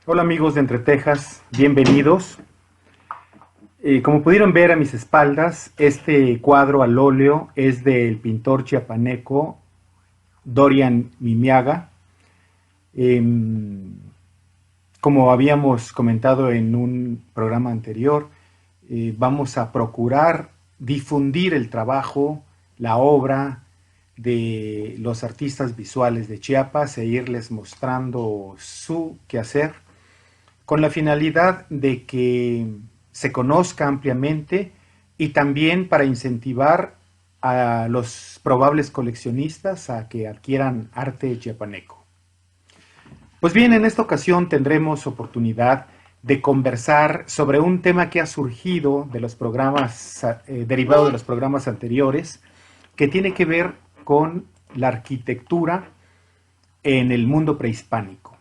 Hola amigos de Entre Tejas, bienvenidos. Como pudieron ver a mis espaldas, este cuadro al óleo es del pintor chiapaneco Dorian Mimiaga. Em, Como habíamos comentado en un programa anterior, vamos a procurar difundir el trabajo, la obra de los artistas visuales de Chiapas e irles mostrando su quehacer con la finalidad de que se conozca ampliamente y también para incentivar a los probables coleccionistas a que adquieran arte chiapaneco. Pues bien, en esta ocasión tendremos oportunidad de conversar sobre un tema que ha surgido de los programas, derivado de los programas anteriores, que tiene que ver con la arquitectura en el mundo prehispánico.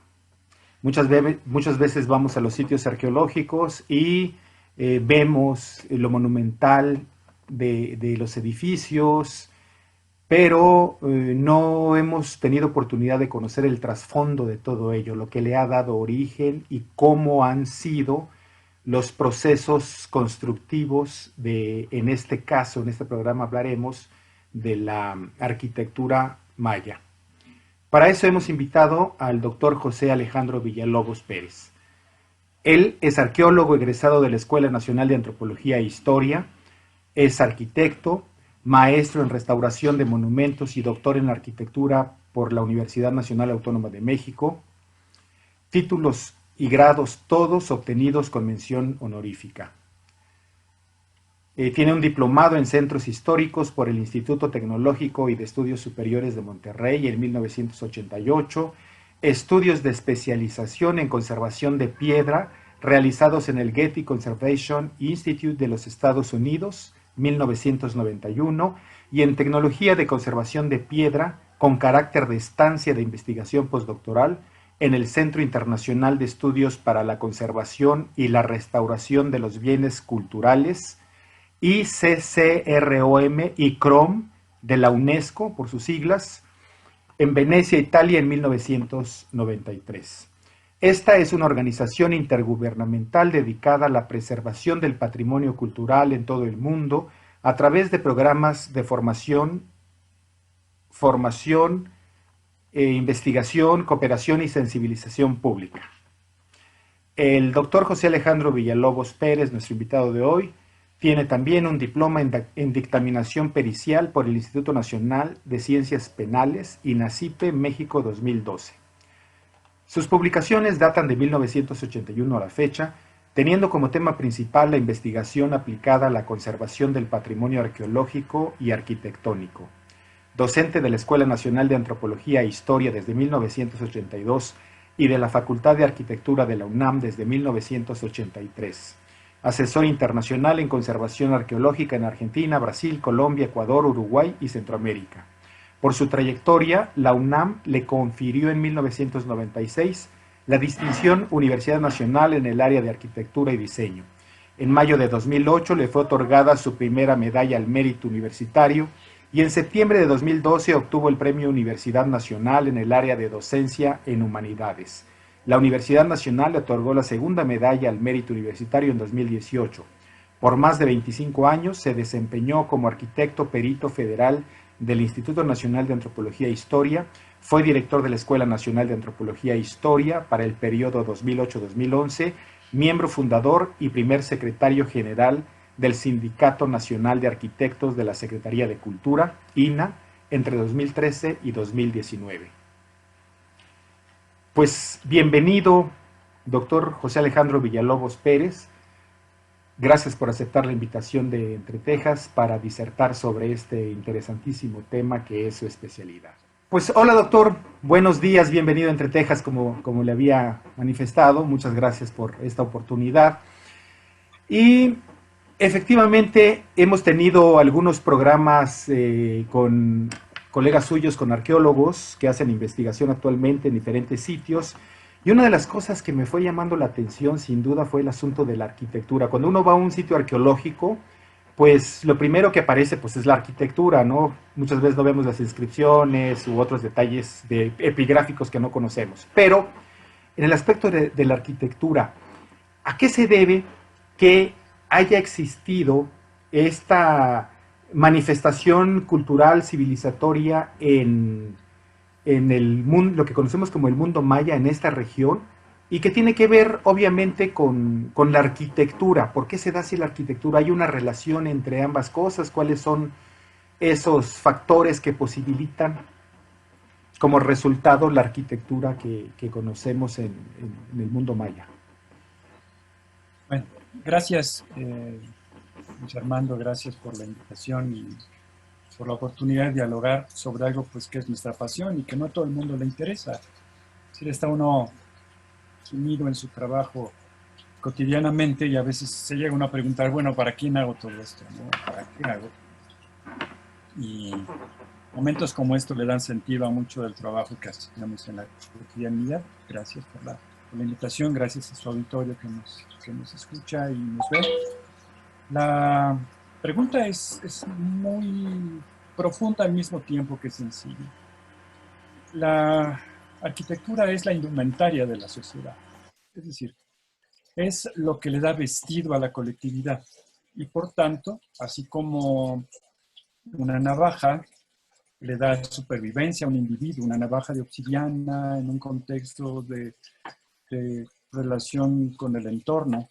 Muchas veces vamos a los sitios arqueológicos y vemos lo monumental de los edificios, pero no hemos tenido oportunidad de conocer el trasfondo de todo ello, lo que le ha dado origen y cómo han sido los procesos constructivos en este caso, en este programa hablaremos de la arquitectura maya. Para eso hemos invitado al doctor José Alejandro Villalobos Pérez. Él es arqueólogo egresado de la Escuela Nacional de Antropología e Historia, es arquitecto, maestro en restauración de monumentos y doctor en arquitectura por la Universidad Nacional Autónoma de México, títulos y grados todos obtenidos con mención honorífica. Tiene un diplomado en Centros Históricos por el Instituto Tecnológico y de Estudios Superiores de Monterrey en 1988, estudios de especialización en conservación de piedra realizados en el Getty Conservation Institute de los Estados Unidos, 1991, y en tecnología de conservación de piedra con carácter de estancia de investigación postdoctoral en el Centro Internacional de Estudios para la Conservación y la Restauración de los Bienes Culturales, ICCROM y CROM de la UNESCO, por sus siglas, en Venecia, Italia, en 1993. Esta es una organización intergubernamental dedicada a la preservación del patrimonio cultural en todo el mundo a través de programas de formación, investigación, cooperación y sensibilización pública. El doctor José Alejandro Villalobos Pérez, nuestro invitado de hoy, tiene también un diploma en dictaminación pericial por el Instituto Nacional de Ciencias Penales, INACIPE, México 2012. Sus publicaciones datan de 1981 a la fecha, teniendo como tema principal la investigación aplicada a la conservación del patrimonio arqueológico y arquitectónico. Docente de la Escuela Nacional de Antropología e Historia desde 1982 y de la Facultad de Arquitectura de la UNAM desde 1983. Asesor internacional en conservación arqueológica en Argentina, Brasil, Colombia, Ecuador, Uruguay y Centroamérica. Por su trayectoria, la UNAM le confirió en 1996 la distinción Universidad Nacional en el área de Arquitectura y Diseño. En mayo de 2008 le fue otorgada su primera medalla al mérito universitario y en septiembre de 2012 obtuvo el Premio Universidad Nacional en el área de Docencia en Humanidades. La Universidad Nacional le otorgó la segunda medalla al mérito universitario en 2018. Por más de 25 años se desempeñó como arquitecto perito federal del Instituto Nacional de Antropología e Historia, fue director de la Escuela Nacional de Antropología e Historia para el periodo 2008-2011, miembro fundador y primer secretario general del Sindicato Nacional de Arquitectos de la Secretaría de Cultura, INA, entre 2013 y 2019. Pues bienvenido, doctor José Alejandro Villalobos Pérez. Gracias por aceptar la invitación de Entre Tejas para disertar sobre este interesantísimo tema que es su especialidad. Pues hola doctor, buenos días, bienvenido a Entre Tejas como le había manifestado. Muchas gracias por esta oportunidad. Y efectivamente hemos tenido algunos programas con colegas suyos, con arqueólogos que hacen investigación actualmente en diferentes sitios. Y una de las cosas que me fue llamando la atención, sin duda, fue el asunto de la arquitectura. Cuando uno va a un sitio arqueológico, pues lo primero que aparece pues, es la arquitectura, ¿no? Muchas veces no vemos las inscripciones u otros detalles epigráficos que no conocemos. Pero en el aspecto de la arquitectura, ¿a qué se debe que haya existido esta manifestación cultural civilizatoria en el mundo, lo que conocemos como el mundo maya en esta región, y que tiene que ver obviamente con la arquitectura? ¿Por qué se da así la arquitectura? ¿Hay una relación entre ambas cosas? ¿Cuáles son esos factores que posibilitan como resultado la arquitectura que conocemos en el mundo maya? Bueno, gracias, Luis Armando, gracias por la invitación y por la oportunidad de dialogar sobre algo pues, que es nuestra pasión y que no a todo el mundo le interesa. Si está uno sumido en su trabajo cotidianamente y a veces se llega uno a preguntar, bueno, ¿para quién hago todo esto? ¿No? ¿Para qué hago todo esto? Y momentos como estos le dan sentido a mucho del trabajo que hacemos en la cotidianidad. Gracias por la invitación, gracias a su auditorio que nos escucha y nos ve. La pregunta es muy profunda al mismo tiempo que sencilla. La arquitectura es la indumentaria de la sociedad, es decir, es lo que le da vestido a la colectividad y por tanto, así como una navaja le da supervivencia a un individuo, una navaja de obsidiana en un contexto de relación con el entorno,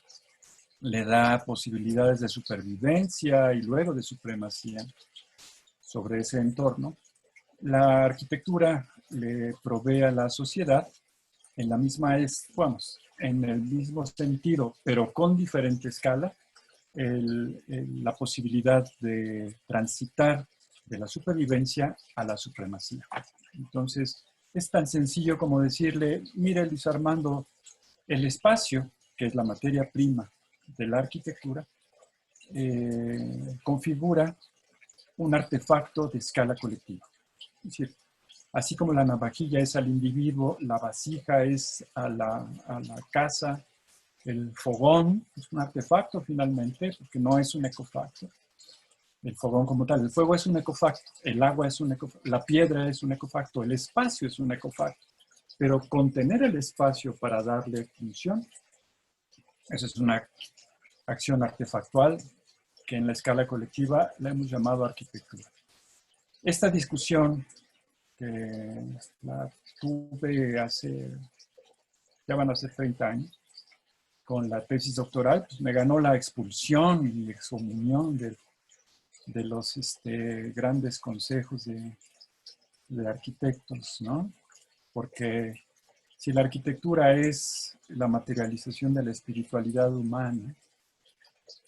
le da posibilidades de supervivencia y luego de supremacía sobre ese entorno. La arquitectura le provee a la sociedad en la misma, vamos, en el mismo sentido, pero con diferente escala, la posibilidad de transitar de la supervivencia a la supremacía. Entonces, es tan sencillo como decirle, mire, Luis Armando, el espacio, que es la materia prima de la arquitectura, configura un artefacto de escala colectiva. Es decir, así como la navajilla es al individuo, la vasija es a la casa, el fogón es un artefacto finalmente, porque no es un ecofacto. El fogón como tal, el fuego es un ecofacto, el agua es un ecofacto, la piedra es un ecofacto, el espacio es un ecofacto. Pero contener el espacio para darle función, esa es una acción artefactual que en la escala colectiva la hemos llamado arquitectura. Esta discusión que la tuve ya van a ser 30 años, con la tesis doctoral, pues me ganó la expulsión y excomunión de los grandes consejos de arquitectos, ¿no? Porque si la arquitectura es la materialización de la espiritualidad humana,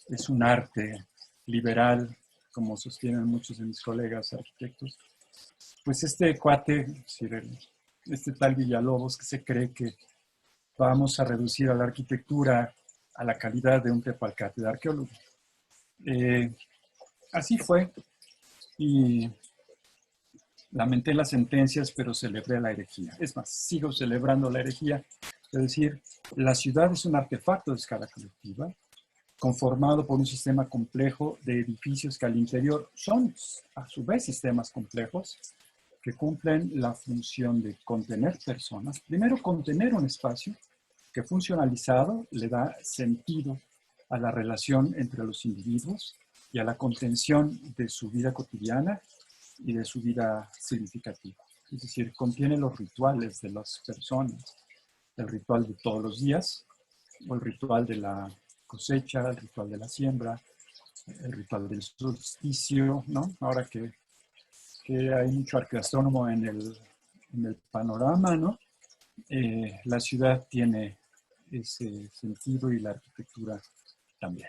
es un arte liberal, como sostienen muchos de mis colegas arquitectos, pues este cuate, este tal Villalobos, que se cree que vamos a reducir a la arquitectura a la calidad de un tepalcate de arqueólogo. Así fue, y lamenté las sentencias, pero celebré la herejía. Es más, sigo celebrando la herejía. Es decir, la ciudad es un artefacto de escala colectiva, conformado por un sistema complejo de edificios que al interior son, a su vez, sistemas complejos que cumplen la función de contener personas. Primero, contener un espacio que funcionalizado le da sentido a la relación entre los individuos y a la contención de su vida cotidiana y de su vida significativa. Es decir, contiene los rituales de las personas, el ritual de todos los días, o el ritual de la cosecha, el ritual de la siembra, el ritual del solsticio, ¿no? Ahora que hay mucho arqueastrónomo en el panorama, ¿no? La ciudad tiene ese sentido y la arquitectura también.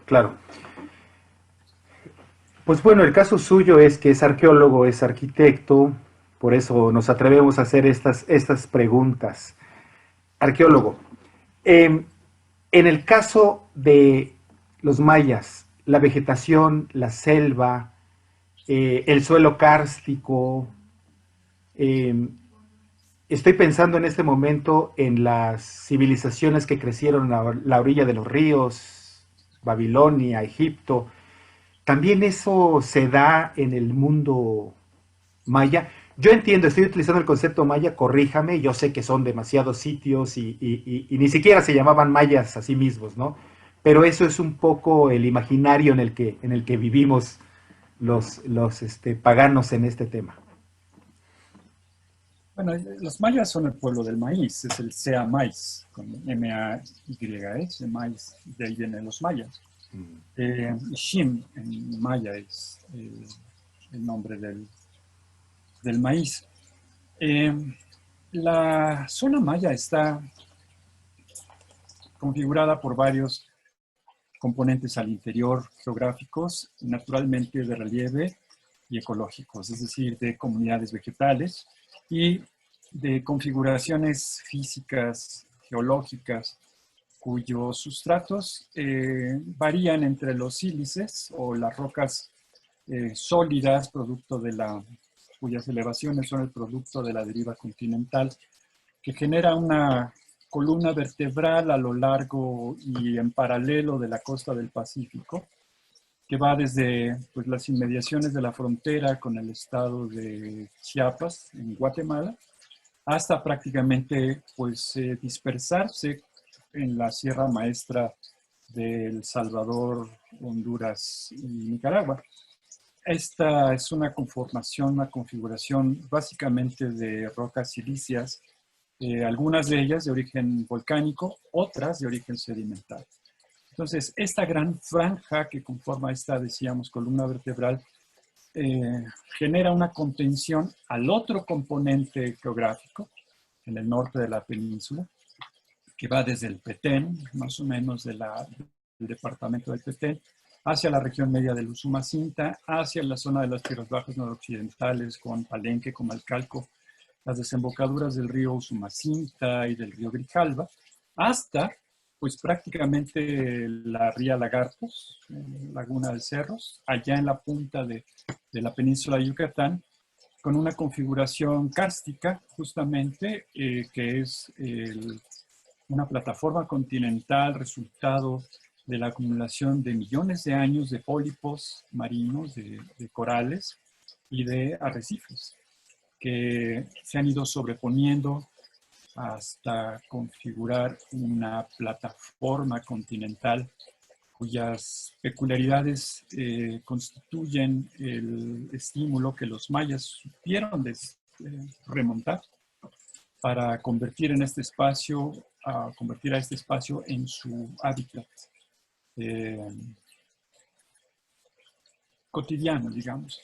Claro. Pues bueno, el caso suyo es que es arqueólogo, es arquitecto, por eso nos atrevemos a hacer estas preguntas. Arqueólogo, en el caso de los mayas, la vegetación, la selva, el suelo kárstico, eh, estoy pensando en este momento en las civilizaciones que crecieron a la orilla de los ríos, Babilonia, Egipto. También eso se da en el mundo maya. Yo entiendo, estoy utilizando el concepto maya, corríjame, yo sé que son demasiados sitios y ni siquiera se llamaban mayas a sí mismos, ¿no? Pero eso es un poco el imaginario en el que vivimos los paganos en este tema. Bueno, los mayas son el pueblo del maíz, es el Sea Maíz, con M-A-Y-S, maíz, de ahí vienen los mayas. Shin en maya es el nombre del maíz. Eh, la zona maya está configurada por varios componentes al interior geográficos, naturalmente de relieve y ecológicos, es decir, de comunidades vegetales y de configuraciones físicas, geológicas, cuyos sustratos varían entre los sílices o las rocas sólidas, cuyas elevaciones son el producto de la deriva continental, que genera una columna vertebral a lo largo y en paralelo de la costa del Pacífico, que va desde pues, las inmediaciones de la frontera con el estado de Chiapas, en Guatemala, hasta prácticamente pues, dispersarse en la Sierra Maestra de El Salvador, Honduras y Nicaragua. Esta es una conformación, una configuración básicamente de rocas silíceas, algunas de ellas de origen volcánico, otras de origen sedimentario. Entonces, esta gran franja que conforma esta, decíamos, columna vertebral, eh, genera una contención al otro componente geográfico en el norte de la península, que va desde el Petén, más o menos del departamento del Petén, hacia la región media del Usumacinta, hacia la zona de las tierras bajas noroccidentales, con Palenque, Comalcalco, las desembocaduras del río Usumacinta y del río Grijalva, hasta pues prácticamente la ría Lagartos, Laguna de Cerros, allá en la punta de la península de Yucatán, con una configuración kárstica, justamente, que es una plataforma continental resultado de la acumulación de millones de años de pólipos marinos, de corales y de arrecifes, que se han ido sobreponiendo hasta configurar una plataforma continental cuyas peculiaridades constituyen el estímulo que los mayas supieron remontar para convertir a este espacio en su hábitat eh, cotidiano, digamos.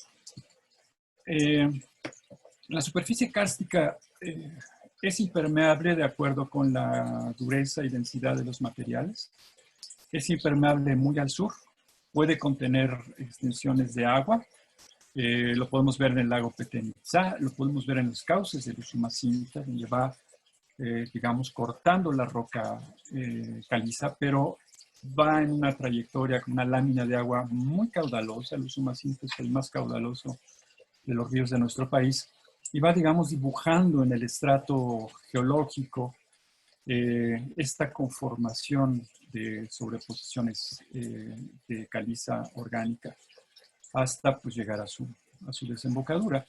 Eh, la superficie kárstica es impermeable de acuerdo con la dureza y densidad de los materiales. Es impermeable muy al sur, puede contener extensiones de agua. Lo podemos ver en el lago Petén Itzá, lo podemos ver en los cauces del Usumacinta, donde va, digamos, cortando la roca caliza, pero va en una trayectoria con una lámina de agua muy caudalosa. El Usumacinta es el más caudaloso de los ríos de nuestro país, y va, digamos, dibujando en el estrato geológico esta conformación de sobreposiciones de caliza orgánica hasta pues, llegar a su desembocadura.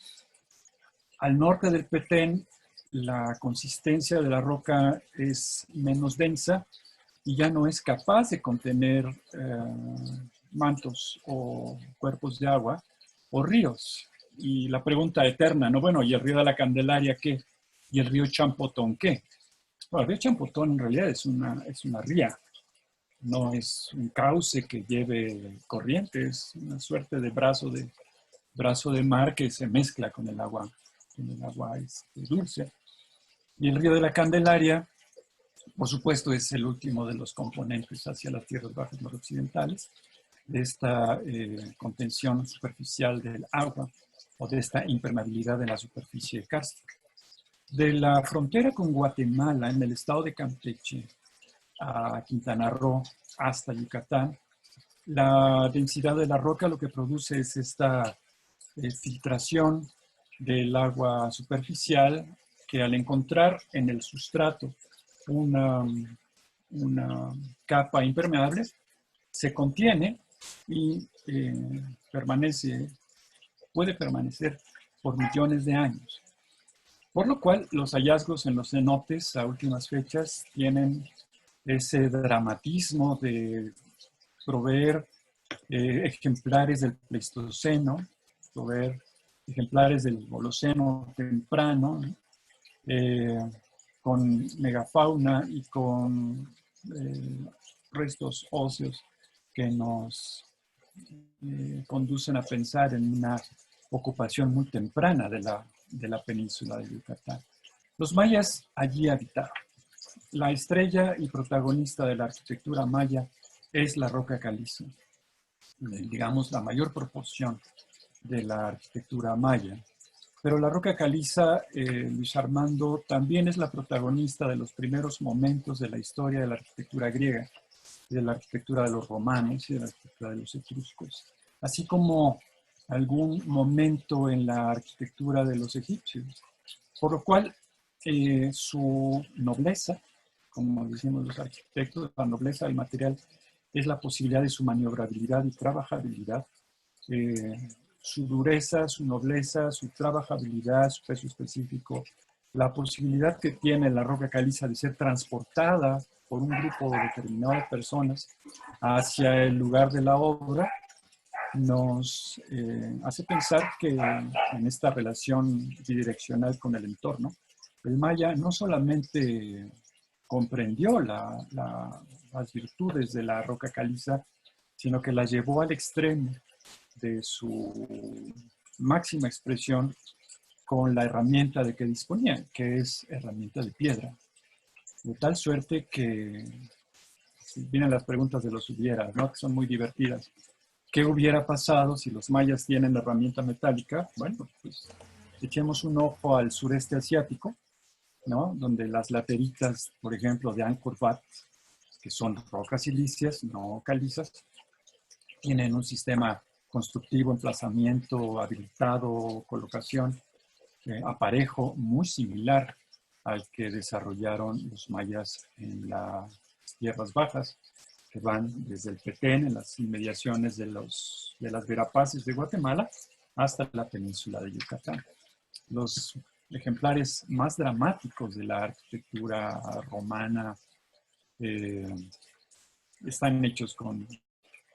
Al norte del Petén, la consistencia de la roca es menos densa y ya no es capaz de contener mantos o cuerpos de agua o ríos. Y la pregunta eterna, ¿no? Bueno, ¿y el río de la Candelaria qué? ¿Y el río Champotón qué? Bueno, el río Champotón en realidad es una ría, no es un cauce que lleve corriente, es una suerte de brazo de mar que se mezcla con el agua dulce. Y el río de la Candelaria, por supuesto, es el último de los componentes hacia las tierras bajas noroccidentales de esta contención superficial del agua o de esta impermeabilidad de la superficie kárstica. De la frontera con Guatemala, en el estado de Campeche, a Quintana Roo, hasta Yucatán, la densidad de la roca lo que produce es esta filtración del agua superficial que al encontrar en el sustrato una, una capa impermeable se contiene y puede permanecer por millones de años. Por lo cual, los hallazgos en los cenotes a últimas fechas tienen ese dramatismo de proveer ejemplares del Pleistoceno, proveer ejemplares del Holoceno temprano, eh, con megafauna y con restos óseos que nos conducen a pensar en una ocupación muy temprana de la península de Yucatán. Los mayas allí habitaron. La estrella y protagonista de la arquitectura maya es la roca caliza, digamos la mayor proporción de la arquitectura maya. Pero la roca caliza, Luis Armando, también es la protagonista de los primeros momentos de la historia de la arquitectura griega, de la arquitectura de los romanos y de la arquitectura de los etruscos, así como algún momento en la arquitectura de los egipcios. Por lo cual, su nobleza, como decimos los arquitectos, la nobleza del material es la posibilidad de su maniobrabilidad y trabajabilidad, su dureza, su nobleza, su trabajabilidad, su peso específico, la posibilidad que tiene la roca caliza de ser transportada por un grupo determinado de personas hacia el lugar de la obra, nos hace pensar que en esta relación bidireccional con el entorno, el maya no solamente comprendió las virtudes de la roca caliza, sino que la llevó al extremo de su máxima expresión con la herramienta de que disponía, que es herramienta de piedra. De tal suerte que vienen las preguntas de los hubieras, ¿no? Que son muy divertidas. ¿Qué hubiera pasado si los mayas tienen la herramienta metálica? Bueno, pues echemos un ojo al sureste asiático, ¿no? Donde las lateritas, por ejemplo, de Angkor Wat, que son rocas silíceas, no calizas, tienen un sistema constructivo, emplazamiento, habilitado, colocación, aparejo muy similar al que desarrollaron los mayas en las tierras bajas, que van desde el Petén, en las inmediaciones de las Verapaces de Guatemala, hasta la península de Yucatán. Los ejemplares más dramáticos de la arquitectura romana están hechos con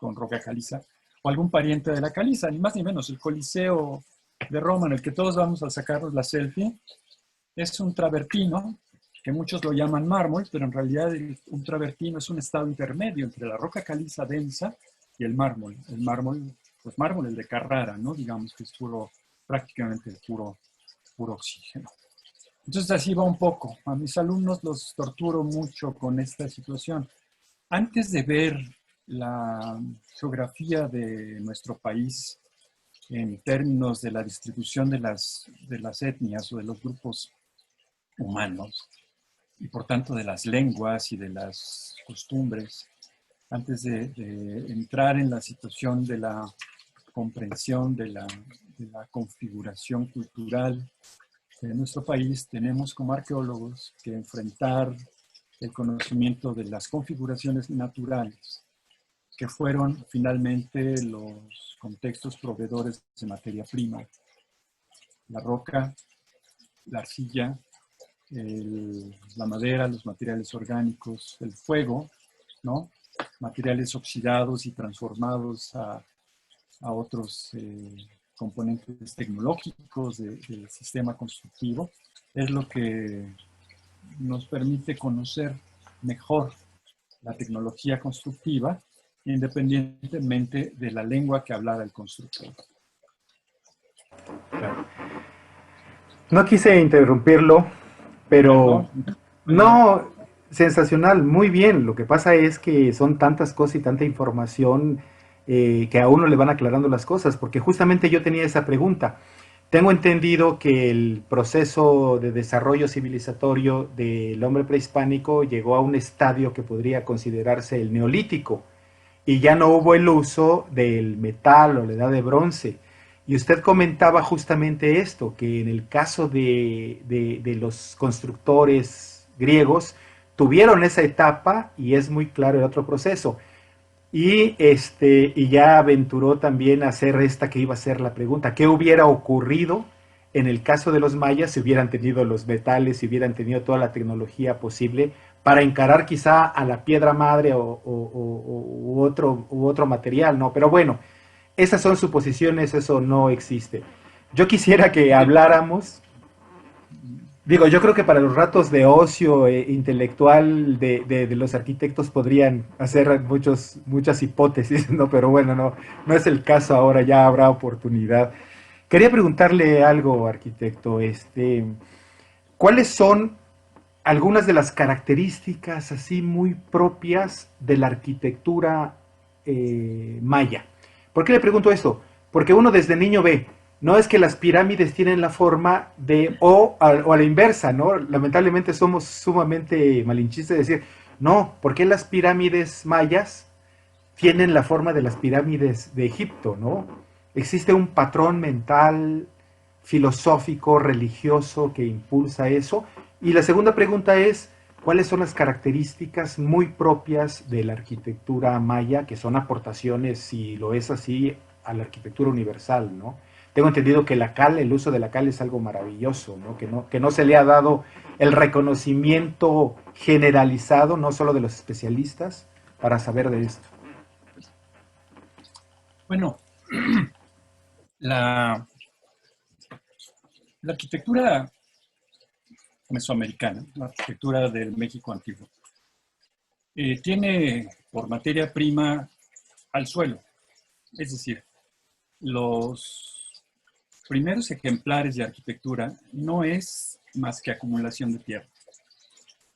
roca caliza, o algún pariente de la caliza, ni más ni menos. El Coliseo de Roma, en el que todos vamos a sacarnos la selfie, es un travertino, que muchos lo llaman mármol, pero en realidad un travertino es un estado intermedio entre la roca caliza densa y el mármol. El mármol, pues mármol, el de Carrara, ¿no? Digamos que es puro, prácticamente puro oxígeno. Entonces así va un poco. A mis alumnos los torturo mucho con esta situación. Antes de ver la geografía de nuestro país en términos de la distribución de las etnias o de los grupos humanos, y por tanto de las lenguas y de las costumbres, antes de entrar en la situación de la comprensión de la configuración cultural de nuestro país, tenemos como arqueólogos que enfrentar el conocimiento de las configuraciones naturales, que fueron finalmente los contextos proveedores de materia prima. La roca, la arcilla, la madera, los materiales orgánicos, el fuego, ¿no? Materiales oxidados y transformados a otros componentes tecnológicos del sistema constructivo, es lo que nos permite conocer mejor la tecnología constructiva, independientemente de la lengua que hablara el constructor. No quise interrumpirlo, pero no, sensacional, muy bien. Lo que pasa es que son tantas cosas y tanta información que a uno le van aclarando las cosas, porque justamente yo tenía esa pregunta. Tengo entendido que el proceso de desarrollo civilizatorio del hombre prehispánico llegó a un estadio que podría considerarse el neolítico, y ya no hubo el uso del metal o la edad de bronce. Y usted comentaba justamente esto, que en el caso de los constructores griegos tuvieron esa etapa y es muy claro el otro proceso. Y ya aventuró también a hacer esta que iba a ser la pregunta, ¿qué hubiera ocurrido en el caso de los mayas, si hubieran tenido los metales, si hubieran tenido toda la tecnología posible para encarar quizá a la piedra madre u otro material, ¿no? Pero bueno, esas son suposiciones, eso no existe. Yo quisiera que habláramos, digo, yo creo que para los ratos de ocio intelectual de los arquitectos podrían hacer muchas hipótesis, ¿no? Pero bueno, no es el caso ahora, ya habrá oportunidad. Quería preguntarle algo, arquitecto, ¿cuáles son algunas de las características así muy propias de la arquitectura maya? ¿Por qué le pregunto esto? Porque uno desde niño ve, no es que las pirámides tienen la forma de, o a la inversa, ¿no? Lamentablemente somos sumamente malinchistas de decir, no, ¿por qué las pirámides mayas tienen la forma de las pirámides de Egipto, ¿no? Existe un patrón mental, filosófico, religioso que impulsa eso. Y la segunda pregunta es, ¿cuáles son las características muy propias de la arquitectura maya, que son aportaciones, si lo es así, a la arquitectura universal, ¿no? Tengo entendido que la cal, el uso de la cal es algo maravilloso, ¿no? Que no se le ha dado el reconocimiento generalizado, no solo de los especialistas, para saber de esto. Bueno, la, la arquitectura mesoamericana, la arquitectura del México antiguo, tiene por materia prima al suelo. Es decir, los primeros ejemplares de arquitectura no es más que acumulación de tierra,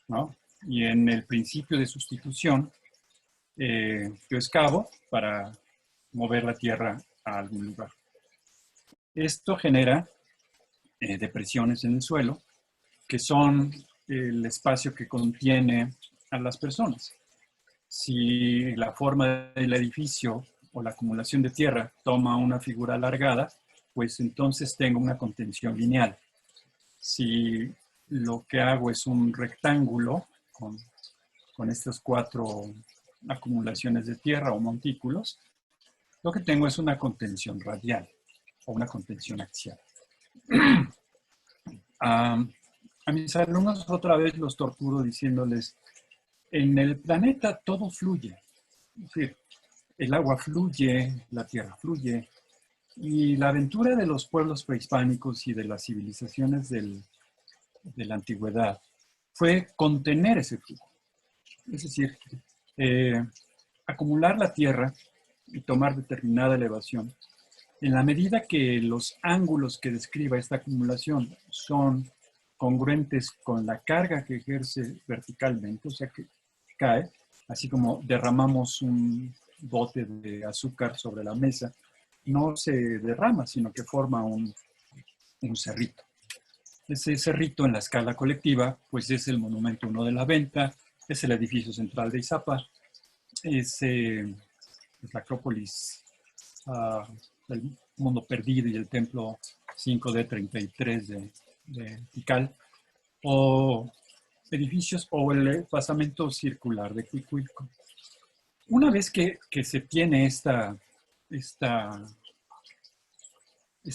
¿no? Y en el principio de sustitución, yo excavo para mover la tierra a algún lugar. Esto genera depresiones en el suelo, que son el espacio que contiene a las personas. Si la forma del edificio o la acumulación de tierra toma una figura alargada, pues entonces tengo una contención lineal. Si lo que hago es un rectángulo con estas 4 acumulaciones de tierra o montículos, lo que tengo es una contención radial o una contención axial. A mis alumnos otra vez los torturo diciéndoles, en el planeta todo fluye. Es decir, el agua fluye, la tierra fluye, y la aventura de los pueblos prehispánicos y de las civilizaciones de la antigüedad fue contener ese flujo. Es decir, acumular la tierra y tomar determinada elevación. En la medida que los ángulos que describa esta acumulación son congruentes con la carga que ejerce verticalmente, o sea que cae, así como derramamos un bote de azúcar sobre la mesa, no se derrama, sino que forma un cerrito. Ese cerrito en la escala colectiva, pues es el Monumento 1 de la Venta, es el edificio central de Izapa, es la Acrópolis del Mundo Perdido y el Templo 5D33 de Tikal, o edificios o el basamento circular de Cuicuilco. Una vez que se tiene este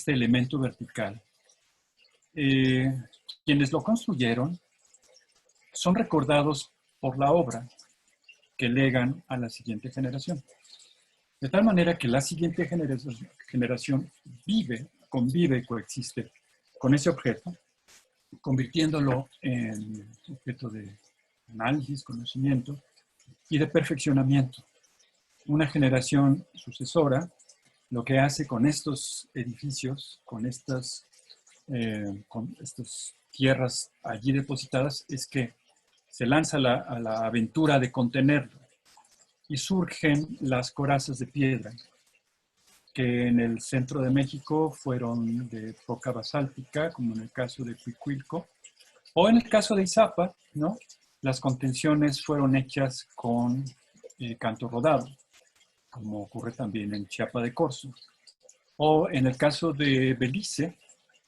elemento vertical, quienes lo construyeron son recordados por la obra que legan a la siguiente generación. De tal manera que la siguiente generación convive y coexiste con ese objeto, convirtiéndolo en objeto de análisis, conocimiento y de perfeccionamiento. Una generación sucesora lo que hace con estos edificios, con estas tierras allí depositadas, es que se lanza a la aventura de contenerlo y surgen las corazas de piedra, que en el centro de México fueron de roca basáltica, como en el caso de Cuicuilco, o en el caso de Izapa, ¿no? Las contenciones fueron hechas con canto rodado, como ocurre también en Chiapa de Corzo. O en el caso de Belice,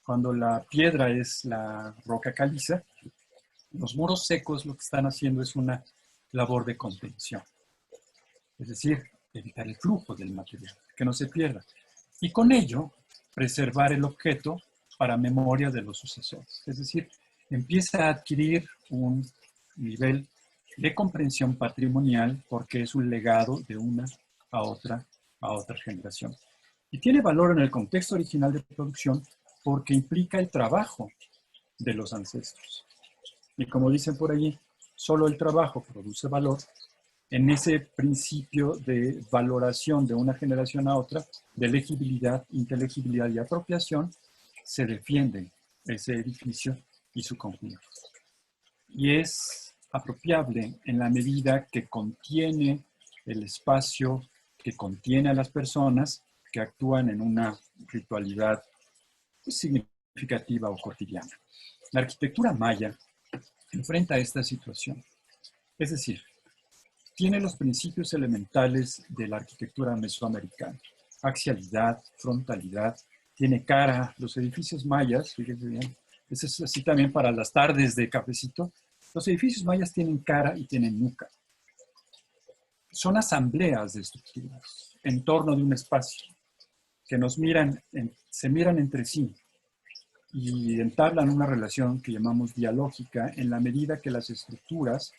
cuando la piedra es la roca caliza, los muros secos lo que están haciendo es una labor de contención. Es decir, evitar el flujo del material, que no se pierda. Y con ello, preservar el objeto para memoria de los sucesores. Es decir, empieza a adquirir un nivel de comprensión patrimonial porque es un legado de una a otra generación. Y tiene valor en el contexto original de producción porque implica el trabajo de los ancestros. Y como dicen por allí, solo el trabajo produce valor. En ese principio de valoración de una generación a otra, de legibilidad, inteligibilidad y apropiación, se defiende ese edificio y su conjunto. Y es apropiable en la medida que contiene el espacio, que contiene a las personas que actúan en una ritualidad significativa o cotidiana. La arquitectura maya enfrenta esta situación. Es decir, tiene los principios elementales de la arquitectura mesoamericana. Axialidad, frontalidad, tiene cara. Los edificios mayas, fíjense bien, eso es así también para las tardes de cafecito. Los edificios mayas tienen cara y tienen nuca. Son asambleas de estructuras en torno de un espacio que se miran entre sí y entablan una relación que llamamos dialógica en la medida que las estructuras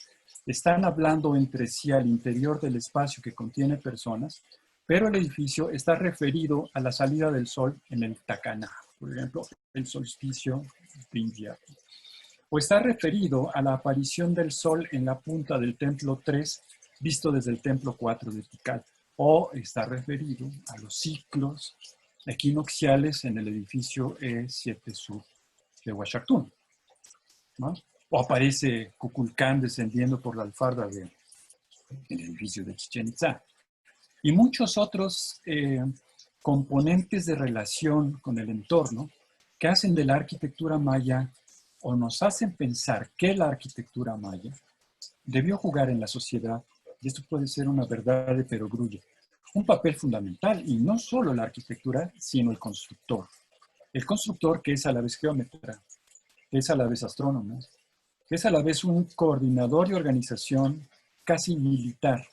están hablando entre sí al interior del espacio que contiene personas, pero el edificio está referido a la salida del sol en el Tacaná, por ejemplo, el solsticio de invierno. O está referido a la aparición del sol en la punta del templo 3, visto desde el templo 4 de Tikal. O está referido a los ciclos equinocciales en el edificio E7 Sur de Huachactún, ¿no? O aparece Kukulcán descendiendo por la alfarda del edificio de Chichén Itzá. Y muchos otros componentes de relación con el entorno que hacen de la arquitectura maya o nos hacen pensar que la arquitectura maya debió jugar en la sociedad, y esto puede ser una verdad de perogrullo, un papel fundamental, y no solo la arquitectura, sino el constructor. El constructor que es a la vez geómetra, que es a la vez astrónomo, que es a la vez un coordinador de organización casi militar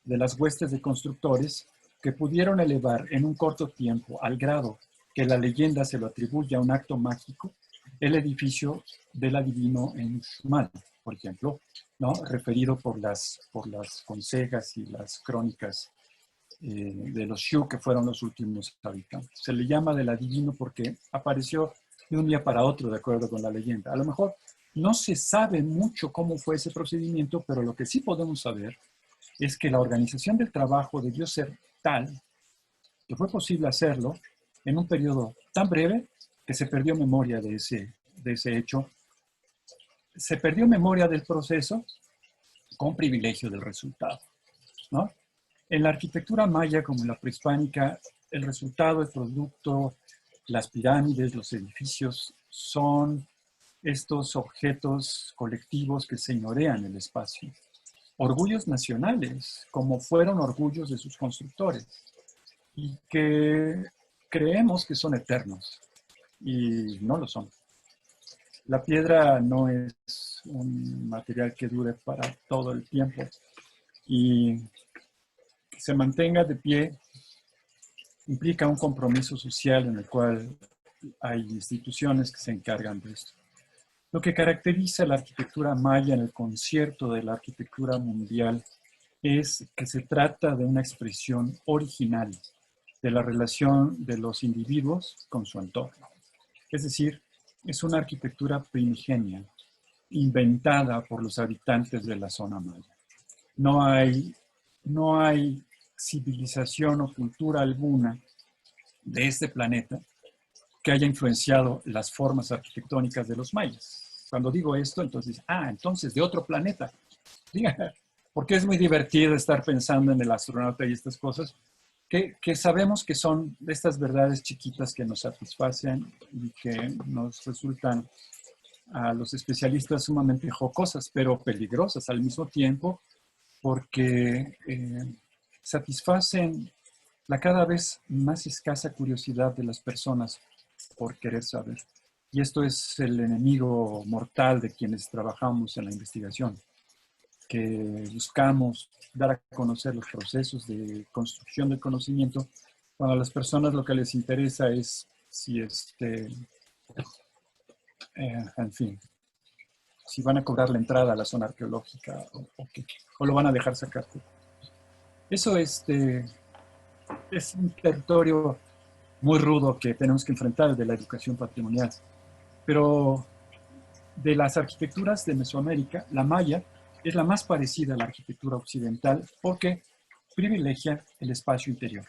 de las huestes de constructores que pudieron elevar en un corto tiempo, al grado que la leyenda se lo atribuye a un acto mágico, el edificio del adivino en Uxmal, por ejemplo, ¿no? Referido por las consejas y las crónicas de los Xiu, que fueron los últimos habitantes. Se le llama del adivino porque apareció de un día para otro, de acuerdo con la leyenda. A lo mejor no se sabe mucho cómo fue ese procedimiento, pero lo que sí podemos saber es que la organización del trabajo debió ser tal que fue posible hacerlo en un periodo tan breve que se perdió memoria de ese hecho. Se perdió memoria del proceso con privilegio del resultado, ¿no? En la arquitectura maya, como en la prehispánica, el resultado, el producto, las pirámides, los edificios, son estos objetos colectivos que señorean el espacio. Orgullos nacionales, como fueron orgullos de sus constructores, y que creemos que son eternos, y no lo son. La piedra no es un material que dure para todo el tiempo, y que se mantenga de pie implica un compromiso social en el cual hay instituciones que se encargan de esto. Lo que caracteriza la arquitectura maya en el concierto de la arquitectura mundial es que se trata de una expresión original de la relación de los individuos con su entorno. Es decir, es una arquitectura primigenia, inventada por los habitantes de la zona maya. No hay civilización o cultura alguna de este planeta que haya influenciado las formas arquitectónicas de los mayas. Cuando digo esto, entonces, entonces de otro planeta. Porque es muy divertido estar pensando en el astronauta y estas cosas, que sabemos que son estas verdades chiquitas que nos satisfacen y que nos resultan a los especialistas sumamente jocosas, pero peligrosas al mismo tiempo, porque satisfacen la cada vez más escasa curiosidad de las personas por querer saber. Y esto es el enemigo mortal de quienes trabajamos en la investigación, que buscamos dar a conocer los procesos de construcción del conocimiento, cuando a las personas lo que les interesa es si En fin, si van a cobrar la entrada a la zona arqueológica o lo van a dejar sacar. Eso es un territorio muy rudo que tenemos que enfrentar de la educación patrimonial. Pero de las arquitecturas de Mesoamérica, la maya es la más parecida a la arquitectura occidental porque privilegia el espacio interior.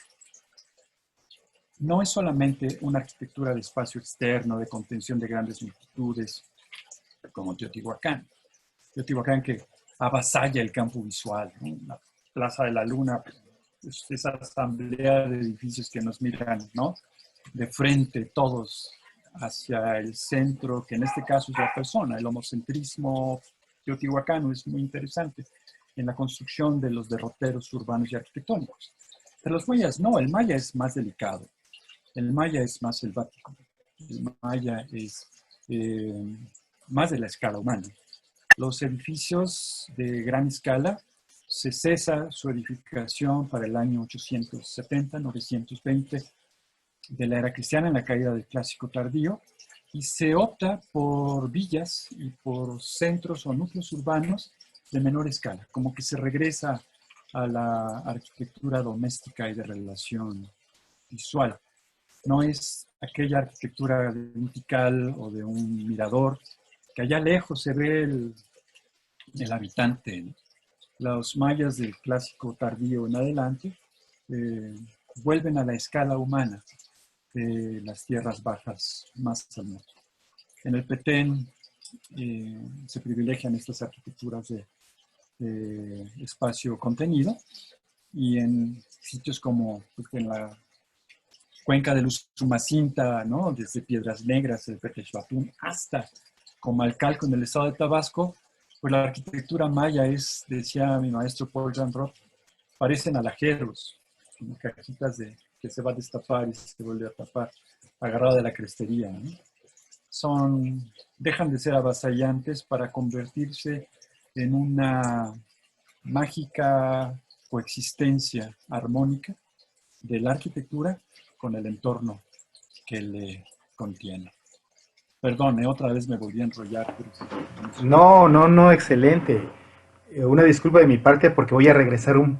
No es solamente una arquitectura de espacio externo, de contención de grandes multitudes, como Teotihuacán. Teotihuacán que avasalla el campo visual, ¿no? La Plaza de la Luna, pues, esa asamblea de edificios que nos miran, ¿no? De frente, todos hacia el centro, que en este caso es la persona. El homocentrismo teotihuacano es muy interesante en la construcción de los derroteros urbanos y arquitectónicos. Pero los mayas no, el maya es más delicado. El maya es más selvático. El maya es más de la escala humana. Los edificios de gran escala se cesa su edificación para el año 870-920 de la era cristiana en la caída del clásico tardío y se opta por villas y por centros o núcleos urbanos de menor escala, como que se regresa a la arquitectura doméstica y de relación visual. No es aquella arquitectura vertical o de un mirador, que allá lejos se ve el habitante. Los mayas del clásico tardío en adelante vuelven a la escala humana de las tierras bajas más al norte. En el Petén se privilegian estas arquitecturas de espacio contenido y en sitios como pues, en la cuenca del Usumacinta, ¿no? Desde Piedras Negras, el Petexuapún, hasta Comalcalco en el estado de Tabasco, pues la arquitectura maya es, decía mi maestro Paul Jean Roth, parecen alajeros, como cajitas que se va a destapar y se vuelve a tapar, agarrada de la crestería, ¿no? Dejan de ser avasallantes para convertirse en una mágica coexistencia armónica de la arquitectura con el entorno que le contiene. Perdón, otra vez me volví a enrollar. Pero... No, no, no, excelente. Una disculpa de mi parte porque voy a regresar un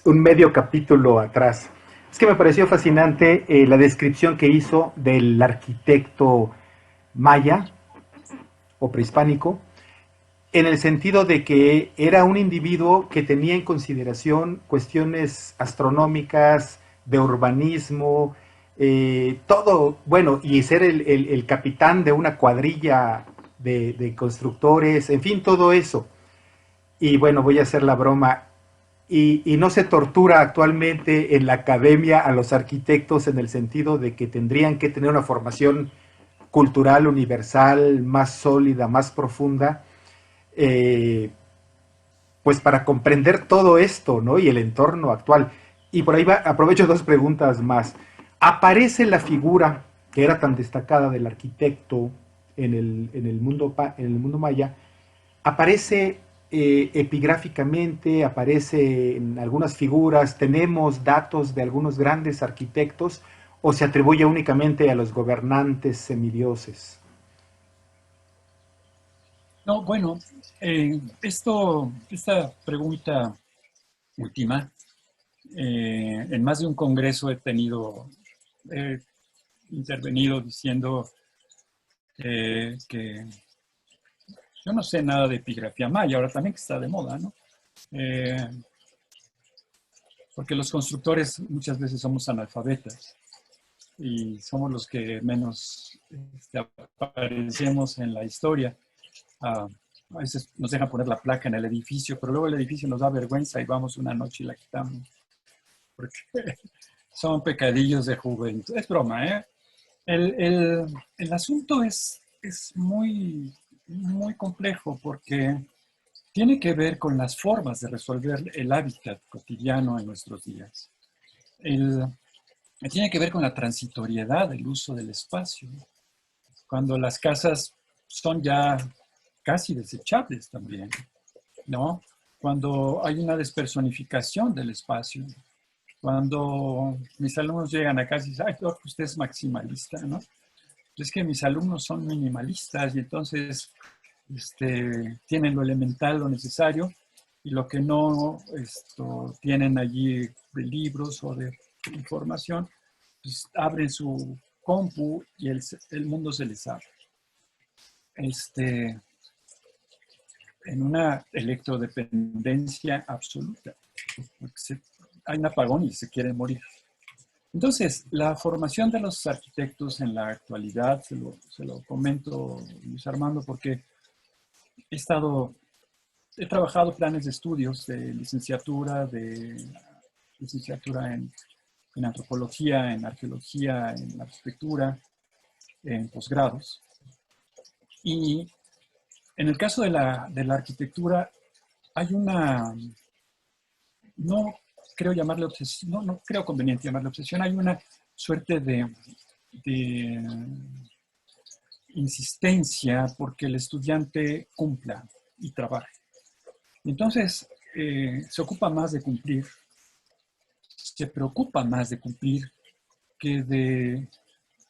medio capítulo atrás. Es que me pareció fascinante la descripción que hizo del arquitecto maya o prehispánico, en el sentido de que era un individuo que tenía en consideración cuestiones astronómicas, de urbanismo, todo, bueno, y ser el capitán de una cuadrilla de constructores, en fin, todo eso. Y bueno, voy a hacer la broma. Y no se tortura actualmente en la academia a los arquitectos en el sentido de que tendrían que tener una formación cultural universal más sólida, más profunda, eh, pues para comprender todo esto, ¿no? Y el entorno actual. Y por ahí va, aprovecho dos preguntas más. ¿Aparece la figura que era tan destacada del arquitecto en el mundo maya? ¿Aparece epigráficamente? ¿Aparece en algunas figuras? ¿Tenemos datos de algunos grandes arquitectos? ¿O se atribuye únicamente a los gobernantes semidioses? No, bueno, esta pregunta última, en más de un congreso he intervenido diciendo que yo no sé nada de epigrafía maya, ahora también que está de moda, ¿no? Porque los constructores muchas veces somos analfabetas y somos los que menos aparecemos en la historia. A veces nos dejan poner la placa en el edificio, pero luego el edificio nos da vergüenza y vamos una noche y la quitamos. Porque son pecadillos de juventud. Es broma, ¿eh? El asunto es muy, muy complejo porque tiene que ver con las formas de resolver el hábitat cotidiano en nuestros días. Tiene que ver con la transitoriedad del uso del espacio. Cuando las casas son ya casi desechables también, ¿no? Cuando hay una despersonificación del espacio, cuando mis alumnos llegan a casa y dicen, ay, doctor, usted es maximalista, ¿no? es que mis alumnos son minimalistas y entonces tienen lo elemental, lo necesario, y lo que no tienen allí de libros o de información, pues abren su compu y el mundo se les abre. En una electrodependencia absoluta. Hay un apagón y se quieren morir. Entonces, la formación de los arquitectos en la actualidad, se lo comento, Luis Armando, porque he trabajado planes de estudios de licenciatura en antropología, en arqueología, en arquitectura, en posgrados. Y en el caso de la arquitectura, hay una, no creo llamarle obsesión, no creo conveniente llamarle obsesión, hay una suerte de insistencia porque el estudiante cumpla y trabaje. Entonces, se ocupa más de cumplir, se preocupa más de cumplir que de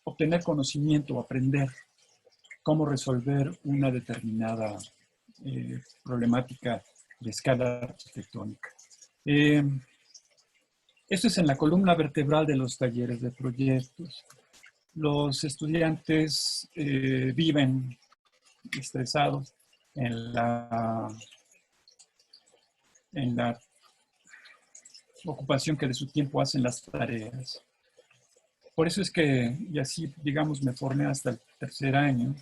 obtener conocimiento o aprender cómo resolver una determinada problemática de escala arquitectónica. Esto es en la columna vertebral de los talleres de proyectos. Los estudiantes viven estresados en la ocupación que de su tiempo hacen las tareas. Por eso es que, y así, digamos, me formé hasta el tercer año.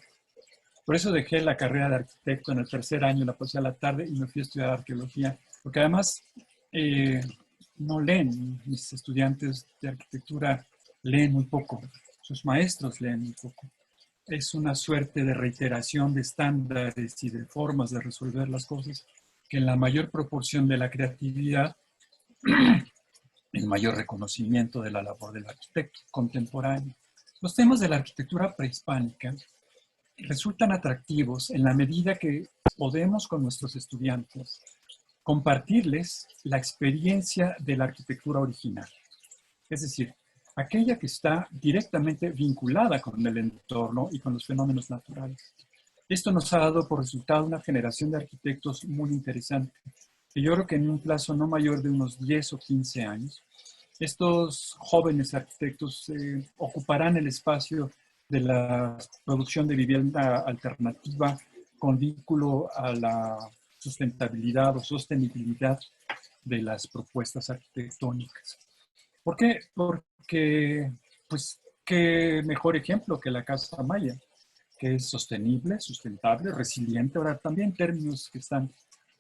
Por eso dejé la carrera de arquitecto en el tercer año, la pasé a la tarde y me fui a estudiar arqueología. Porque además no leen, mis estudiantes de arquitectura leen muy poco, sus maestros leen muy poco. Es una suerte de reiteración de estándares y de formas de resolver las cosas que en la mayor proporción de la creatividad, el mayor reconocimiento de la labor del arquitecto contemporáneo. Los temas de la arquitectura prehispánica resultan atractivos en la medida que podemos con nuestros estudiantes compartirles la experiencia de la arquitectura original. Es decir, aquella que está directamente vinculada con el entorno y con los fenómenos naturales. Esto nos ha dado por resultado una generación de arquitectos muy interesante. Y yo creo que en un plazo no mayor de unos 10 o 15 años, estos jóvenes arquitectos ocuparán el espacio de la producción de vivienda alternativa con vínculo a la sustentabilidad o sostenibilidad de las propuestas arquitectónicas. ¿Por qué? Porque, pues, qué mejor ejemplo que la Casa Maya, que es sostenible, sustentable, resiliente. Ahora, también términos que están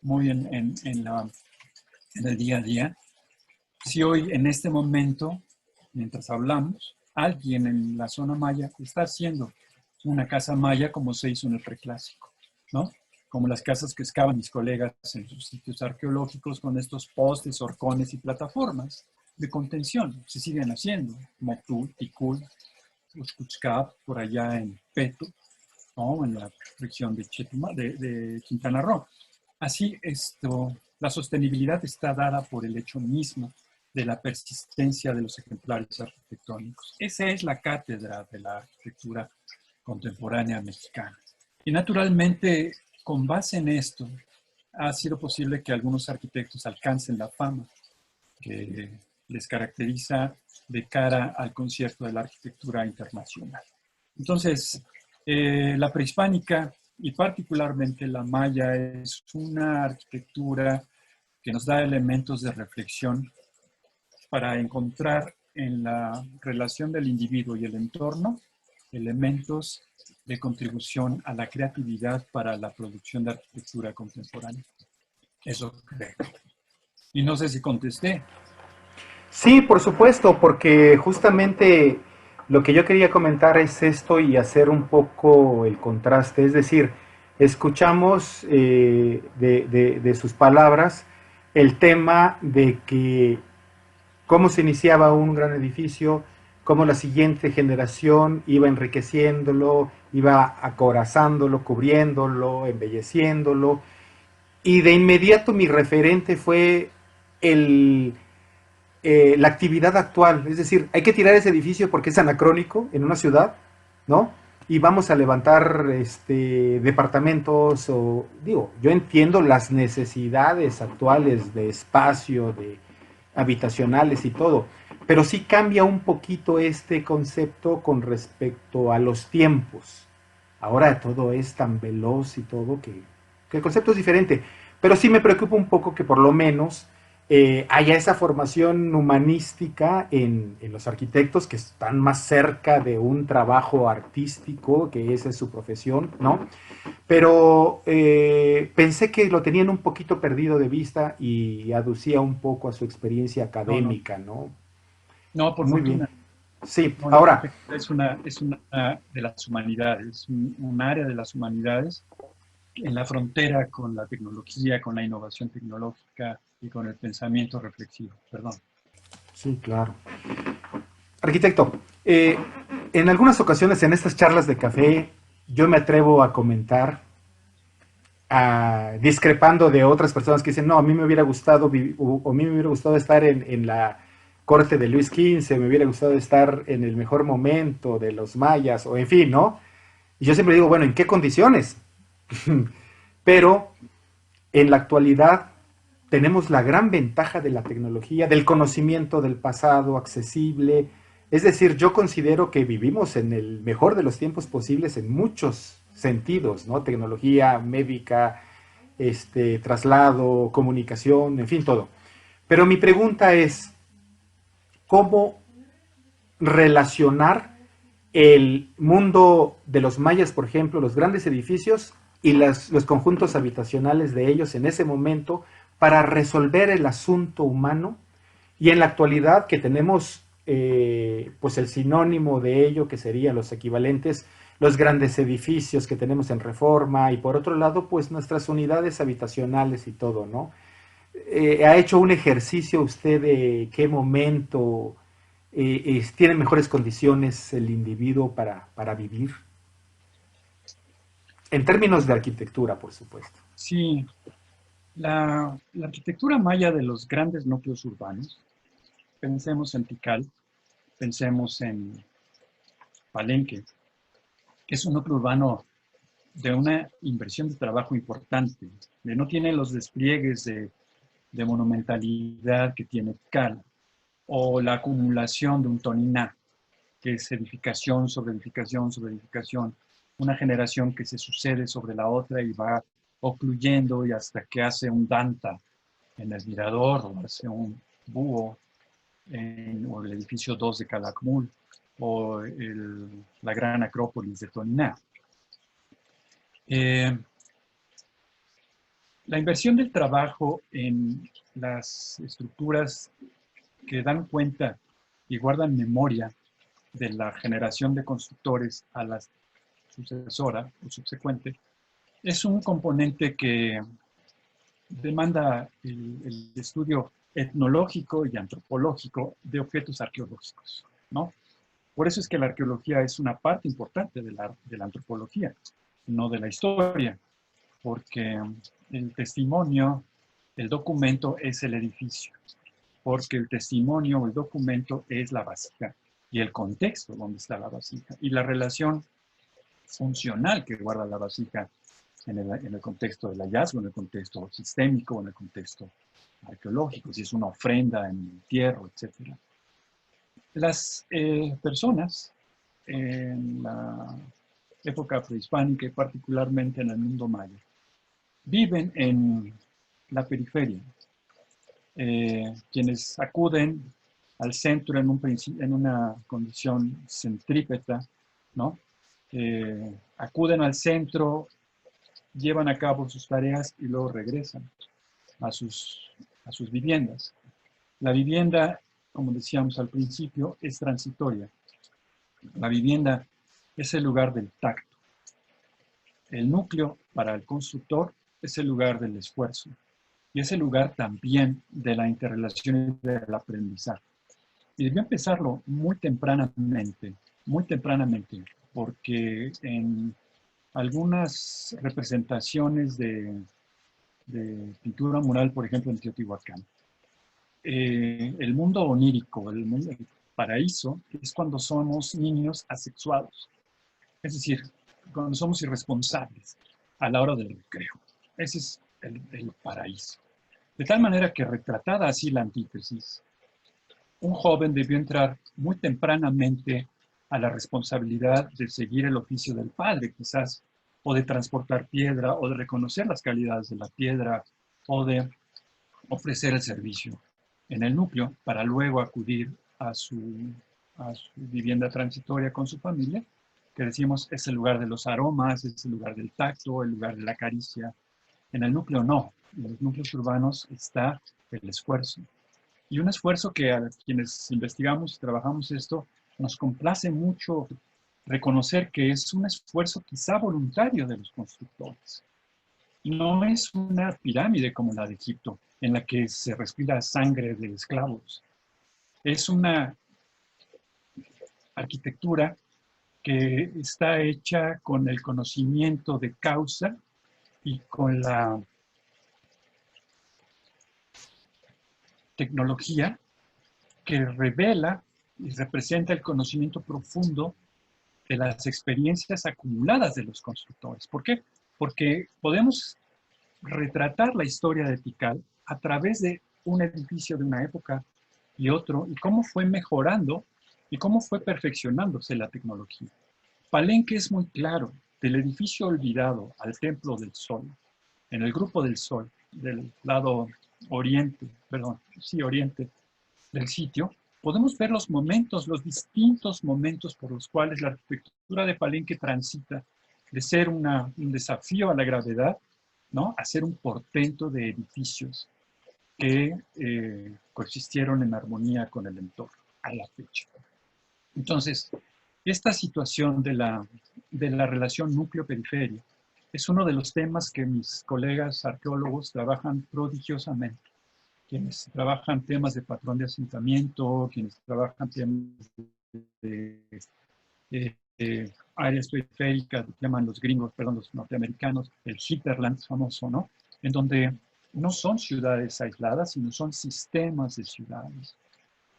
muy en el día a día. Si hoy, en este momento, mientras hablamos, alguien en la zona maya está haciendo una casa maya como se hizo en el preclásico, ¿no? Como las casas que excavan mis colegas en sus sitios arqueológicos con estos postes, horcones y plataformas de contención. Se siguen haciendo, Moctul, Ticul, Uxcuchcap, por allá en Peto, ¿no? En la región de Quintana Roo. Así, la sostenibilidad está dada por el hecho mismo de la persistencia de los ejemplares arquitectónicos. Esa es la cátedra de la arquitectura contemporánea mexicana. Y naturalmente, con base en esto, ha sido posible que algunos arquitectos alcancen la fama que les caracteriza de cara al concierto de la arquitectura internacional. Entonces, la prehispánica y particularmente la maya es una arquitectura que nos da elementos de reflexión para encontrar en la relación del individuo y el entorno elementos de contribución a la creatividad para la producción de arquitectura contemporánea. Eso creo. Y no sé si contesté. Sí, por supuesto, porque justamente lo que yo quería comentar es esto y hacer un poco el contraste. Es decir, escuchamos de sus palabras el tema de que cómo se iniciaba un gran edificio, cómo la siguiente generación iba enriqueciéndolo, iba acorazándolo, cubriéndolo, embelleciéndolo. Y de inmediato mi referente fue la actividad actual. Es decir, hay que tirar ese edificio porque es anacrónico en una ciudad, ¿no? y vamos a levantar departamentos, o digo, yo entiendo las necesidades actuales de espacio, de habitacionales y todo, pero sí cambia un poquito este concepto con respecto a los tiempos. Ahora todo es tan veloz y todo que el concepto es diferente, pero sí me preocupa un poco que por lo menos haya esa formación humanística en los arquitectos que están más cerca de un trabajo artístico, que esa es su profesión, ¿no? Pero pensé que lo tenían un poquito perdido de vista y aducía un poco a su experiencia No, no, académica, ¿no? no, por Muy bien. fortuna. Sí, No, la ahora, arquitectura es una de las humanidades, es un área de las humanidades en la frontera con la tecnología, con la innovación tecnológica y con el pensamiento reflexivo. Perdón. sí, claro. Arquitecto, en algunas ocasiones en estas charlas de café yo me atrevo a comentar, discrepando de otras personas que dicen, no, a mí me hubiera gustado, o a mí me hubiera gustado estar en la corte de Luis XV, me hubiera gustado estar en el mejor momento de los mayas, o en fin, ¿no? Y yo siempre digo, bueno, ¿en qué condiciones? Pero en la actualidad tenemos la gran ventaja de la tecnología, del conocimiento del pasado accesible. Es decir, yo considero que vivimos en el mejor de los tiempos posibles en muchos sentidos, ¿no? Tecnología, médica, traslado, comunicación, en fin, todo. Pero mi pregunta es, ¿cómo relacionar el mundo de los mayas, por ejemplo, los grandes edificios y los conjuntos habitacionales de ellos en ese momento para resolver el asunto humano y en la actualidad que tenemos pues el sinónimo de ello que serían los equivalentes, los grandes edificios que tenemos en Reforma y por otro lado pues nuestras unidades habitacionales y todo, ¿no? ¿Ha hecho un ejercicio usted de qué momento tiene mejores condiciones el individuo para vivir? En términos de arquitectura, por supuesto. Sí, la arquitectura maya de los grandes núcleos urbanos, pensemos en Tikal, pensemos en Palenque, que es un núcleo urbano de una inversión de trabajo importante, de no tiene los despliegues de monumentalidad que tiene Tikal, o la acumulación de un Toniná, que es edificación sobre edificación sobre edificación, una generación que se sucede sobre la otra y va ocluyendo y hasta que hace un Danta en el Mirador, o hace un búho o el edificio 2 de Calakmul, o la gran acrópolis de Toniná. Eh, la inversión del trabajo en las estructuras que dan cuenta y guardan memoria de la generación de constructores a la sucesora o subsecuente, es un componente que demanda el estudio etnológico y antropológico de objetos arqueológicos, ¿no? Por eso es que la arqueología es una parte importante de la antropología, no de la historia, porque el testimonio, el documento es el edificio, porque el testimonio o el documento es la vasija y el contexto donde está la vasija y la relación funcional que guarda la vasija en el contexto del hallazgo, en el contexto sistémico, en el contexto arqueológico, si es una ofrenda en el entierro, etc. Las personas en la época prehispánica y particularmente en el mundo maya viven en la periferia. Quienes acuden al centro en una condición centrípeta, ¿no? Acuden al centro, llevan a cabo sus tareas y luego regresan a a sus viviendas. La vivienda, como decíamos al principio, es transitoria. La vivienda es el lugar del tacto. El núcleo para el constructor es el lugar del esfuerzo y es el lugar también de la interrelación y del aprendizaje. Y debió empezarlo muy tempranamente, porque en algunas representaciones de pintura mural, por ejemplo, en Teotihuacán, el mundo onírico, el paraíso, es cuando somos niños asexuados. Es decir, cuando somos irresponsables a la hora del recreo. Ese es el paraíso. De tal manera que retratada así la antítesis, un joven debió entrar muy tempranamente a la responsabilidad de seguir el oficio del padre, quizás, o de transportar piedra, o de reconocer las calidades de la piedra, o de ofrecer el servicio en el núcleo para luego acudir a su vivienda transitoria con su familia, que decimos es el lugar de los aromas, es el lugar del tacto, el lugar de la caricia. En el núcleo no, en los núcleos urbanos está el esfuerzo. Y un esfuerzo que a quienes investigamos y trabajamos esto nos complace mucho reconocer que es un esfuerzo quizá voluntario de los constructores. No es una pirámide como la de Egipto, en la que se respira sangre de esclavos. Es una arquitectura que está hecha con el conocimiento de causa y con la tecnología que revela y representa el conocimiento profundo de las experiencias acumuladas de los constructores. ¿Por qué? Porque podemos retratar la historia de Tikal a través de un edificio de una época y otro, y cómo fue mejorando y cómo fue perfeccionándose la tecnología. Palenque es muy claro, del edificio olvidado al Templo del Sol, en el Grupo del Sol, del lado oriente, perdón, sí, oriente del sitio, podemos ver los momentos, los distintos momentos por los cuales la arquitectura de Palenque transita de ser un desafío a la gravedad, ¿no?, a ser un portento de edificios que coexistieron en armonía con el entorno a la fecha. Entonces, esta situación de la relación núcleo-periferia es uno de los temas que mis colegas arqueólogos trabajan prodigiosamente. Quienes trabajan temas de patrón de asentamiento, quienes trabajan temas de áreas periféricas, que llaman los gringos, perdón, los norteamericanos, el hinterland famoso, ¿no? En donde no son ciudades aisladas, sino son sistemas de ciudades.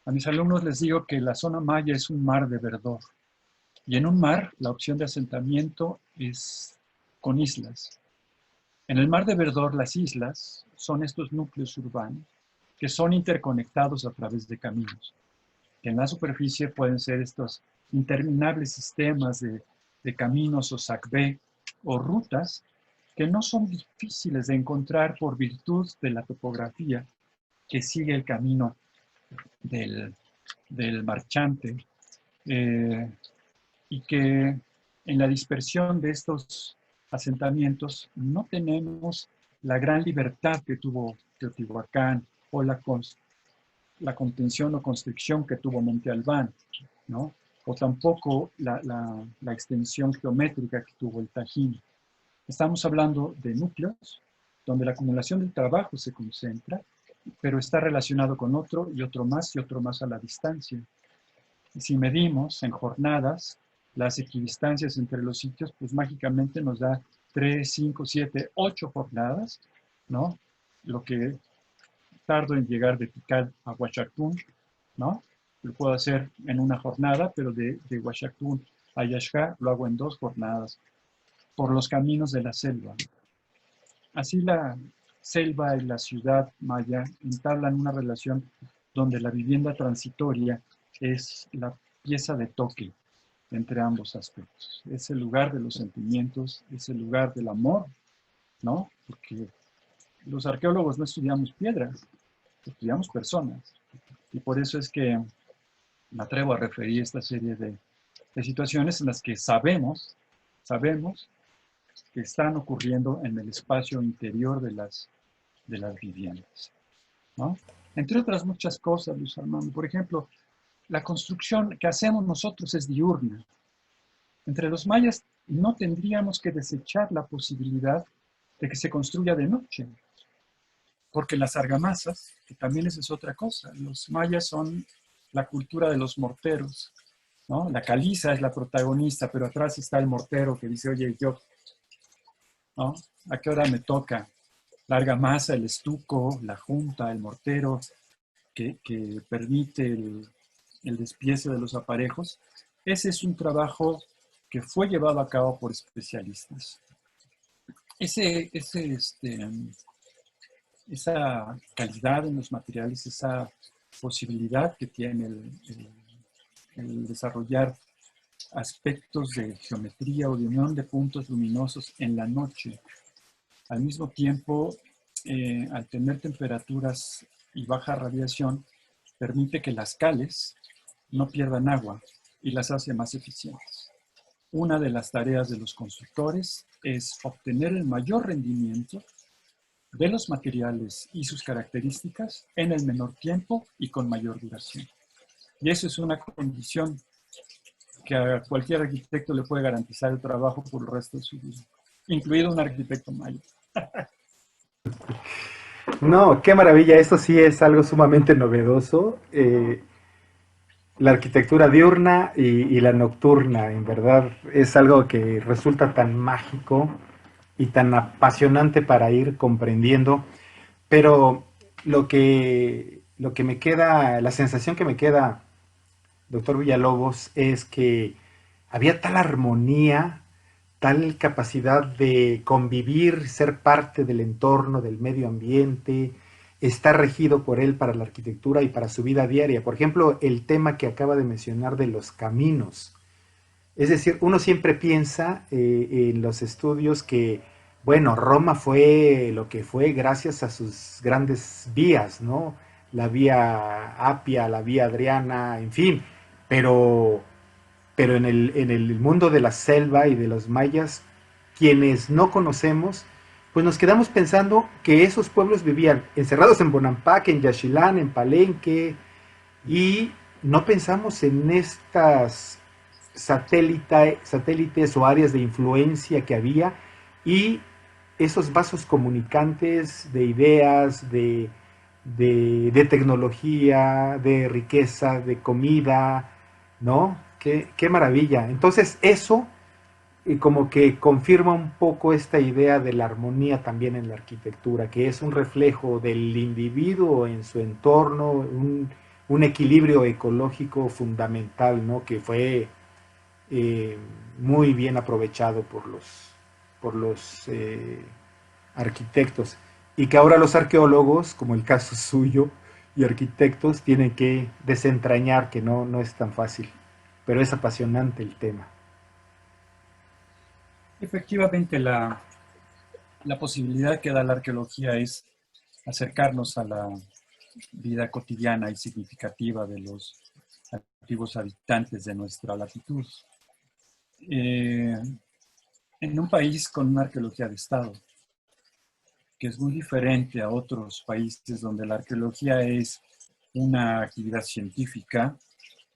A mis alumnos les digo que la zona maya es un mar de verdor. Y en un mar, la opción de asentamiento es con islas. En el mar de verdor, las islas son estos núcleos urbanos que son interconectados a través de caminos. En la superficie pueden ser estos interminables sistemas de caminos o sacbé o rutas que no son difíciles de encontrar por virtud de la topografía que sigue el camino del, del marchante, eh, y que en la dispersión de estos asentamientos no tenemos la gran libertad que tuvo Teotihuacán o la contención o constricción que tuvo Monte Albán, ¿no? O tampoco la extensión geométrica que tuvo el Tajín. Estamos hablando de núcleos donde la acumulación del trabajo se concentra, pero está relacionado con otro y otro más a la distancia. Y si medimos en jornadas las equidistancias entre los sitios, pues mágicamente nos da 3, 5, 7, 8 jornadas, ¿no? Lo que tardo en llegar de Tikal a Huachactún, ¿no? Lo puedo hacer en una jornada, pero de Huachactún a Yaxca lo hago en 2 jornadas, por los caminos de la selva. Así la selva y la ciudad maya entablan una relación donde la vivienda transitoria es la pieza de toque entre ambos aspectos. Es el lugar de los sentimientos, es el lugar del amor, ¿no? Porque los arqueólogos no estudiamos piedras, estudiamos personas. Y por eso es que me atrevo a referir esta serie de situaciones en las que sabemos que están ocurriendo en el espacio interior de las viviendas, ¿no? Entre otras muchas cosas, Luis Armando. Por ejemplo, la construcción que hacemos nosotros es diurna. Entre los mayas no tendríamos que desechar la posibilidad de que se construya de noche, porque las argamasas, que también esa es otra cosa, los mayas son la cultura de los morteros, ¿no? La caliza es la protagonista, pero atrás está el mortero que dice, oye, yo, ¿no? ¿A qué hora me toca? La argamasa, el estuco, la junta, el mortero, que permite el despiece de los aparejos. Ese es un trabajo que fue llevado a cabo por especialistas. Esa calidad en los materiales, esa posibilidad que tiene el desarrollar aspectos de geometría o de unión de puntos luminosos en la noche. Al mismo tiempo, al tener temperaturas y baja radiación, permite que las cales no pierdan agua y las hace más eficientes. Una de las tareas de los constructores es obtener el mayor rendimiento de los materiales y sus características en el menor tiempo y con mayor duración. Y eso es una condición que a cualquier arquitecto le puede garantizar el trabajo por el resto de su vida, incluido un arquitecto mayor. No, qué maravilla, esto sí es algo sumamente novedoso. La arquitectura diurna y la nocturna, en verdad, es algo que resulta tan mágico y tan apasionante para ir comprendiendo. Pero lo que me queda, la sensación que me queda, doctor Villalobos, es que había tal armonía, tal capacidad de convivir, ser parte del entorno, del medio ambiente, estar regido por él para la arquitectura y para su vida diaria. Por ejemplo, el tema que acaba de mencionar de los caminos. Es decir, uno siempre piensa en los estudios que, bueno, Roma fue lo que fue gracias a sus grandes vías, ¿no? La vía Apia, la vía Adriana, en fin, pero en el mundo de la selva y de los mayas, quienes no conocemos, pues nos quedamos pensando que esos pueblos vivían encerrados en Bonampak, en Yaxchilán, en Palenque, y no pensamos en estas satélites o áreas de influencia que había y esos vasos comunicantes de ideas, de tecnología, de riqueza, de comida, ¿no? Qué maravilla. Entonces eso como que confirma un poco esta idea de la armonía también en la arquitectura, que es un reflejo del individuo en su entorno, un equilibrio ecológico fundamental, ¿no? Que fue eh, muy bien aprovechado por los arquitectos y que ahora los arqueólogos, como el caso suyo, y arquitectos tienen que desentrañar, que no es tan fácil, pero es apasionante el tema. Efectivamente, la posibilidad que da la arqueología es acercarnos a la vida cotidiana y significativa de los antiguos habitantes de nuestra latitud. En un país con una arqueología de Estado, que es muy diferente a otros países donde la arqueología es una actividad científica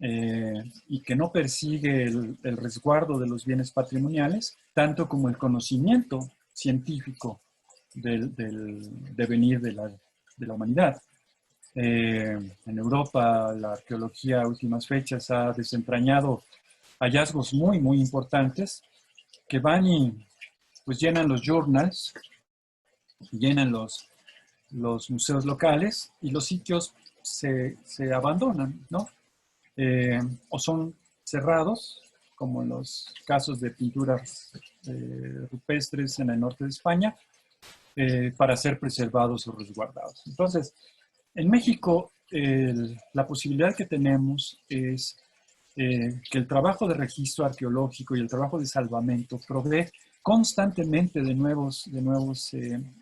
y que no persigue el resguardo de los bienes patrimoniales, tanto como el conocimiento científico del devenir de la humanidad. En Europa, la arqueología a últimas fechas ha desentrañado hallazgos muy, muy importantes que van y pues llenan los journals, llenan los museos locales y los sitios se abandonan, ¿no? O son cerrados, como en los casos de pinturas rupestres en el norte de España, para ser preservados o resguardados. Entonces, en México, la posibilidad que tenemos es que el trabajo de registro arqueológico y el trabajo de salvamento provee constantemente de nuevos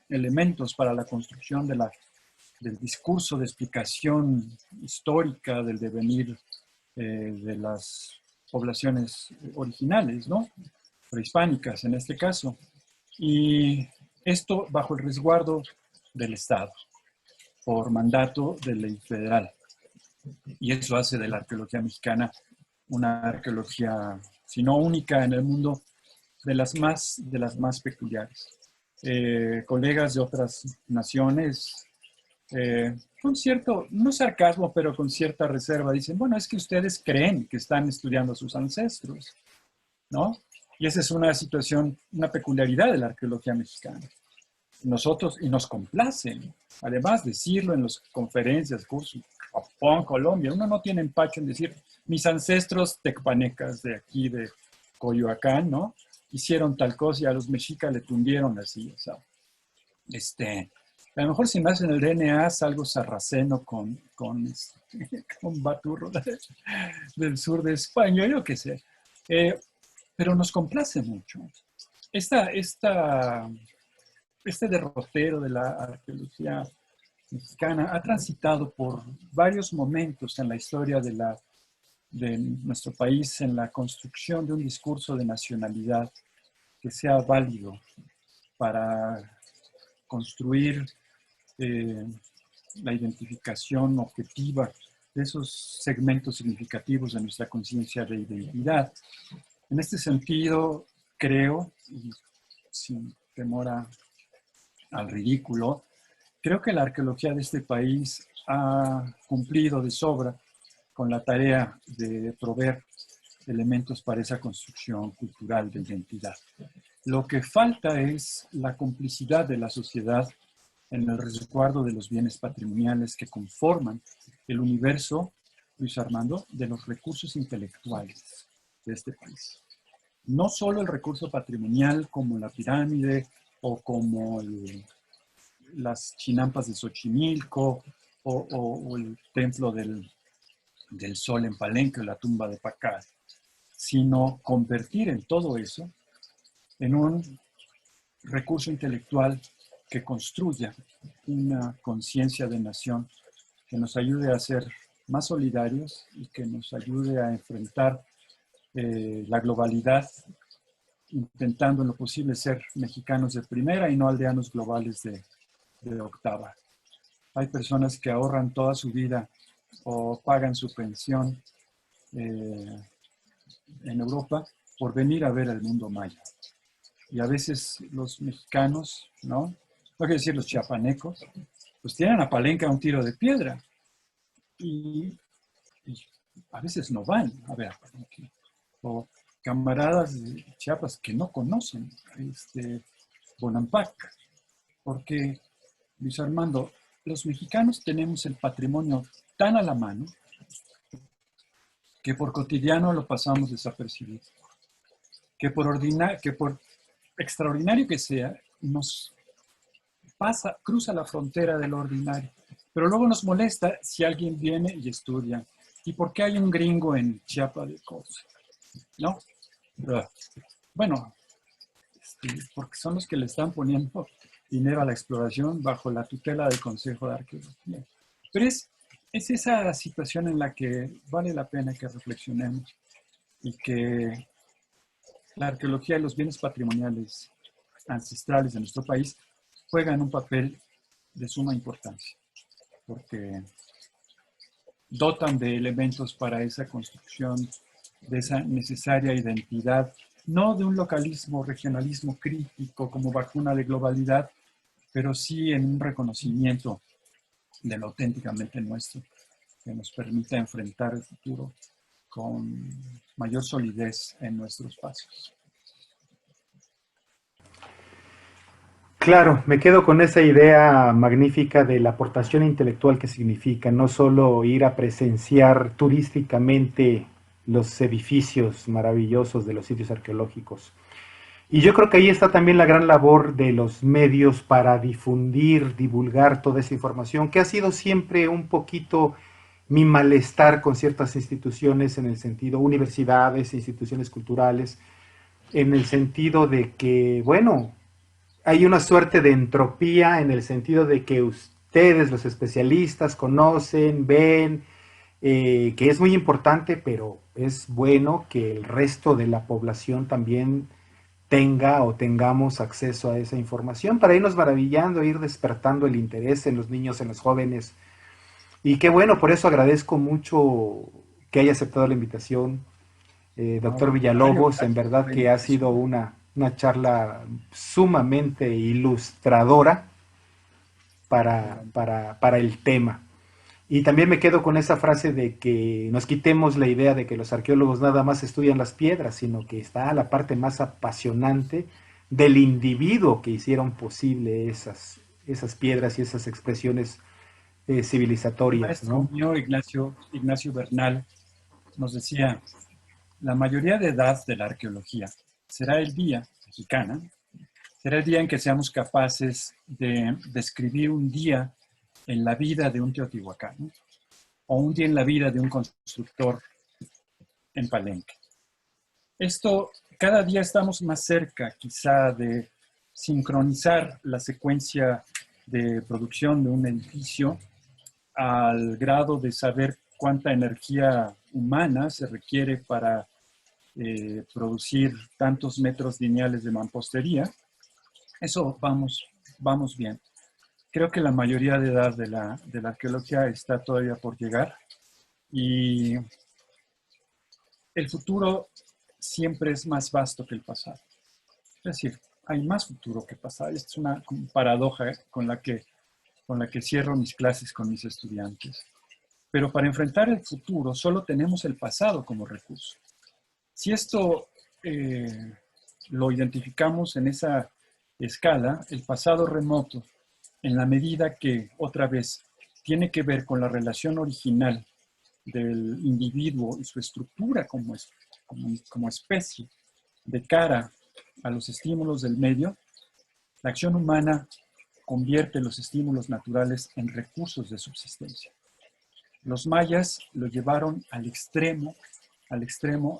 elementos para la construcción del discurso de explicación histórica del devenir de las poblaciones originales, ¿no? Prehispánicas en este caso. Y esto bajo el resguardo del Estado, por mandato de ley federal. Y eso hace de la arqueología mexicana una arqueología, si no única en el mundo, de las más peculiares. Colegas de otras naciones, con cierto, no sarcasmo, pero con cierta reserva, dicen, bueno, es que ustedes creen que están estudiando a sus ancestros, ¿no? Y esa es una situación, una peculiaridad de la arqueología mexicana. Nosotros, y nos complacen, además decirlo en las conferencias, cursos, Japón, Colombia, uno no tiene empacho en decir, mis ancestros tecpanecas de aquí, de Coyoacán, ¿no? Hicieron tal cosa y a los mexicas le tundieron así, o sea, a lo mejor si me hacen el DNA salgo sarraceno con Baturro del sur de España, yo qué sé. Eh, pero nos complace mucho. Esta, esta, este derrotero de la arqueología mexicana ha transitado por varios momentos en la historia de nuestro país en la construcción de un discurso de nacionalidad que sea válido para construir eh, la identificación objetiva de esos segmentos significativos de nuestra conciencia de identidad. En este sentido, creo, y sin temor al ridículo, creo que la arqueología de este país ha cumplido de sobra con la tarea de proveer elementos para esa construcción cultural de identidad. Lo que falta es la complicidad de la sociedad en el resguardo de los bienes patrimoniales que conforman el universo, Luis Armando, de los recursos intelectuales de este país. No solo el recurso patrimonial como la pirámide o como las chinampas de Xochimilco o el templo del Sol en Palenque o la tumba de Pacal, sino convertir en todo eso en un recurso intelectual que construya una conciencia de nación que nos ayude a ser más solidarios y que nos ayude a enfrentar la globalidad, intentando en lo posible ser mexicanos de primera y no aldeanos globales de octava. Hay personas que ahorran toda su vida o pagan su pensión en Europa por venir a ver el mundo maya. Y a veces los mexicanos, ¿no? No quiero decir los chiapanecos, pues tienen a Palenque a un tiro de piedra. Y a veces no van a ver a Palenque. O camaradas de Chiapas que no conocen Bonampak. Porque, Luis Armando, los mexicanos tenemos el patrimonio tan a la mano que por cotidiano lo pasamos desapercibido. Que por extraordinario que sea, nos cruza la frontera de lo ordinario. Pero luego nos molesta si alguien viene y estudia. ¿Y por qué hay un gringo en Chiapa de Corzo? ¿No? Bueno, porque son los que le están poniendo dinero a la exploración bajo la tutela del Consejo de Arqueología. Pero es esa situación en la que vale la pena que reflexionemos y que la arqueología y los bienes patrimoniales ancestrales de nuestro país juegan un papel de suma importancia, porque dotan de elementos para esa construcción de esa necesaria identidad, no de un localismo, regionalismo crítico como vacuna de globalidad, pero sí en un reconocimiento de lo auténticamente nuestro, que nos permita enfrentar el futuro con mayor solidez en nuestros pasos. Claro, me quedo con esa idea magnífica de la aportación intelectual que significa no solo ir a presenciar turísticamente los edificios maravillosos de los sitios arqueológicos. Y yo creo que ahí está también la gran labor de los medios para difundir, divulgar toda esa información, que ha sido siempre un poquito mi malestar con ciertas instituciones en el sentido, universidades, instituciones culturales, en el sentido de que, bueno, hay una suerte de entropía en el sentido de que ustedes, los especialistas, conocen, ven, que es muy importante, pero es bueno que el resto de la población también tenga o tengamos acceso a esa información para irnos maravillando, ir despertando el interés en los niños, en los jóvenes. Y qué bueno, por eso agradezco mucho que haya aceptado la invitación, doctor Mario, Villalobos, en gracias por verdad la que ha sido invitación. una charla sumamente ilustradora para el tema. Y también me quedo con esa frase de que nos quitemos la idea de que los arqueólogos nada más estudian las piedras, sino que está la parte más apasionante del individuo que hicieron posible esas piedras y esas expresiones Un civilizatorias, maestro ¿no? mío, Ignacio Bernal, nos decía, la mayoría de edad de la arqueología será el día, mexicana, será el día en que seamos capaces de describir un día en la vida de un teotihuacano o un día en la vida de un constructor en Palenque. Esto, cada día estamos más cerca quizá de sincronizar la secuencia de producción de un edificio al grado de saber cuánta energía humana se requiere para producir tantos metros lineales de mampostería. Eso vamos bien. Creo que la mayoría de edad de la arqueología está todavía por llegar y el futuro siempre es más vasto que el pasado. Es decir, hay más futuro que pasado. Esta es una paradoja con la que cierro mis clases con mis estudiantes. Pero para enfrentar el futuro solo tenemos el pasado como recurso. Si esto lo identificamos en esa escala, el pasado remoto, en la medida que, otra vez, tiene que ver con la relación original del individuo y su estructura como especie de cara a los estímulos del medio, la acción humana convierte los estímulos naturales en recursos de subsistencia. Los mayas lo llevaron al extremo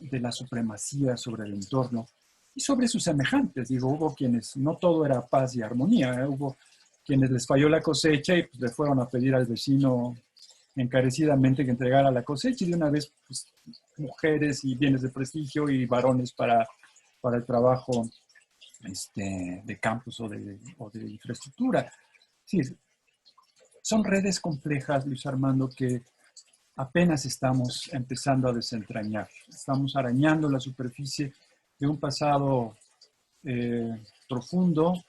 de la supremacía sobre el entorno y sobre sus semejantes. Digo, hubo quienes, no todo era paz y armonía, hubo quienes les falló la cosecha y pues, le fueron a pedir al vecino encarecidamente que entregara la cosecha y de una vez pues, mujeres y bienes de prestigio y varones para el trabajo de campus o de infraestructura. Sí, son redes complejas, Luis Armando, que apenas estamos empezando a desentrañar. Estamos arañando la superficie de un pasado profundo,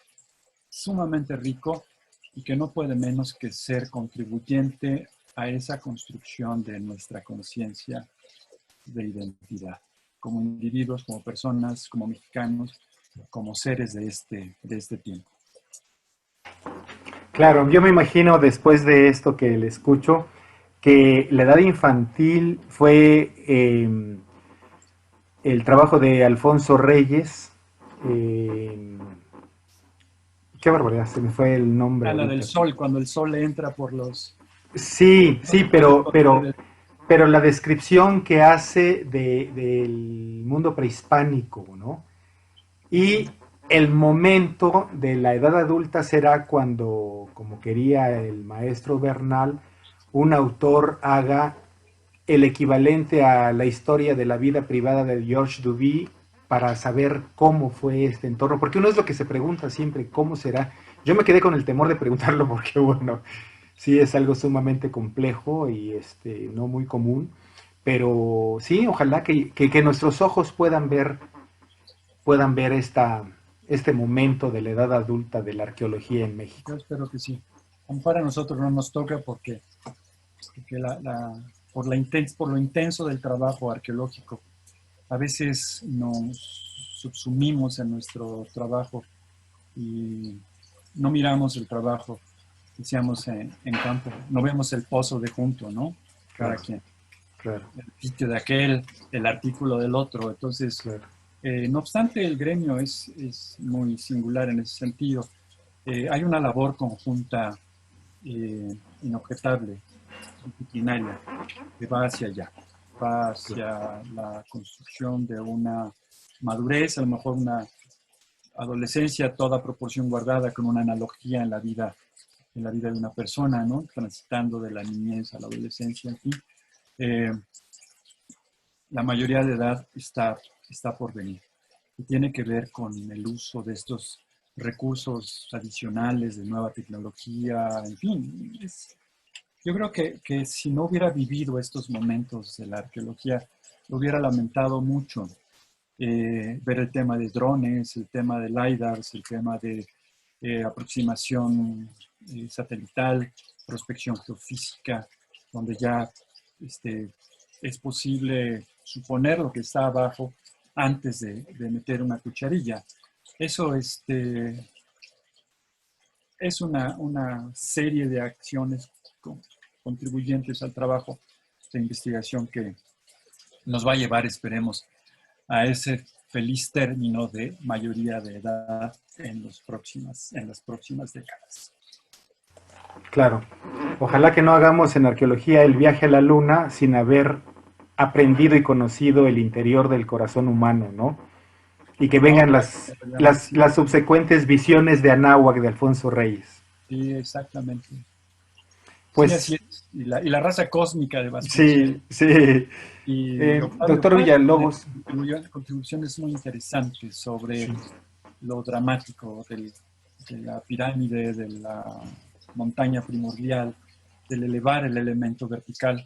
sumamente rico y que no puede menos que ser contribuyente a esa construcción de nuestra conciencia de identidad, como individuos, como personas, como mexicanos, como seres de este tiempo. Claro, yo me imagino después de esto que le escucho, que la edad infantil fue el trabajo de Alfonso Reyes. Eh, qué barbaridad, se me fue el nombre A la del ahorita. sol, cuando el sol entra por los... Sí, No sí, se puede contener. pero la descripción que hace del mundo prehispánico, ¿no? Y el momento de la edad adulta será cuando, como quería el maestro Bernal, un autor haga el equivalente a la historia de la vida privada de Georges Duby para saber cómo fue este entorno, porque uno es lo que se pregunta siempre, ¿cómo será? Yo me quedé con el temor de preguntarlo porque, bueno, sí es algo sumamente complejo y no muy común, pero sí, ojalá que nuestros ojos puedan ver este momento de la edad adulta de la arqueología en Yo México. espero que sí. Aún para nosotros no nos toca porque por lo intenso del trabajo arqueológico, a veces nos subsumimos en nuestro trabajo y no miramos el trabajo, decíamos en campo, no vemos el pozo de junto, ¿no? Cada Claro, quien, claro, el sitio de aquel, el artículo del otro. Entonces, claro. no obstante, el gremio es muy singular en ese sentido. Hay una labor conjunta inobjetable, disciplinaria, que va hacia allá, va hacia la construcción de una madurez, a lo mejor una adolescencia, toda proporción guardada con una analogía en la vida de una persona, ¿no? Transitando de la niñez a la adolescencia, en fin. Eh, la mayoría de edad está por venir y tiene que ver con el uso de estos recursos adicionales de nueva tecnología, en fin. Yo creo que si no hubiera vivido estos momentos de la arqueología, lo hubiera lamentado mucho. Ver el tema de drones, el tema de LiDARs, el tema de aproximación satelital, prospección geofísica, donde ya este, es posible suponer lo que está abajo antes de meter una cucharilla. Eso es una serie de acciones contribuyentes al trabajo de investigación que nos va a llevar, esperemos, a ese feliz término de mayoría de edad en las próximas décadas. Claro. Ojalá que no hagamos en arqueología el viaje a la luna sin haber aprendido y conocido el interior del corazón humano, ¿no? Y que vengan No, las subsecuentes visiones de Anáhuac de Alfonso Reyes. sí, exactamente. Sí, así Pues es. Y la raza cósmica de Vasconcelos. sí, sí. Y Octavio Doctor Paz tiene Villalobos. contribuciones muy interesantes sobre Sí. lo dramático de la pirámide, de la montaña primordial, del elevar el elemento vertical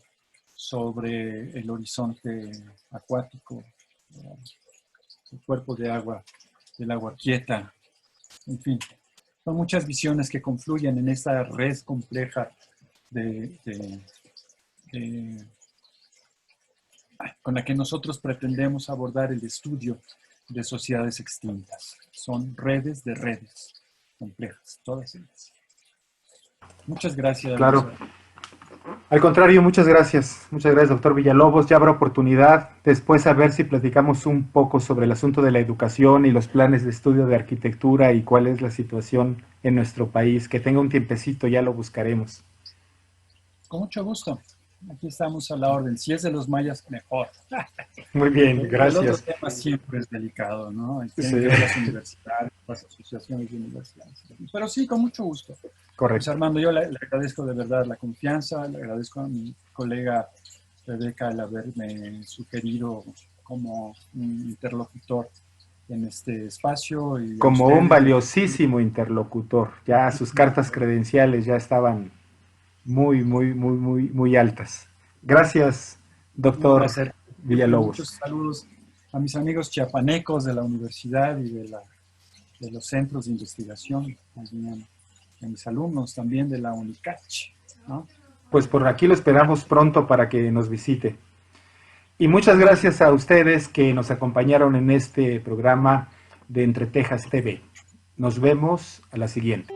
sobre el horizonte acuático, el cuerpo de agua, del agua quieta, en fin. Son muchas visiones que confluyen en esta red compleja de, con la que nosotros pretendemos abordar el estudio de sociedades extintas. Son redes de redes complejas, todas ellas. Muchas gracias, Luis. Claro. Al contrario, muchas gracias, doctor Villalobos. Ya habrá oportunidad después a ver si platicamos un poco sobre el asunto de la educación y los planes de estudio de arquitectura y cuál es la situación en nuestro país. Que tenga un tiempecito, ya lo buscaremos. Con mucho gusto. Aquí estamos a la orden. Si es de los mayas, mejor. Muy bien, El otro gracias. tema siempre es delicado, ¿no? Tienen Sí, que ver las universidades, las asociaciones de universidades. Pero sí, con mucho gusto. Pues correcto. Armando, yo le agradezco de verdad la confianza, le agradezco a mi colega Rebeca el haberme sugerido como un interlocutor en este espacio y a Como un ustedes. valiosísimo interlocutor. Ya sus cartas credenciales ya estaban muy altas. Gracias, Un doctor placer. Muchos Villalobos. saludos a mis amigos chiapanecos de la universidad y de los centros de investigación, también a mis alumnos también de la UNICACH, ¿no? Pues por aquí lo esperamos pronto para que nos visite. Y muchas gracias a ustedes que nos acompañaron en este programa de Entre Tejas TV. Nos vemos a la siguiente.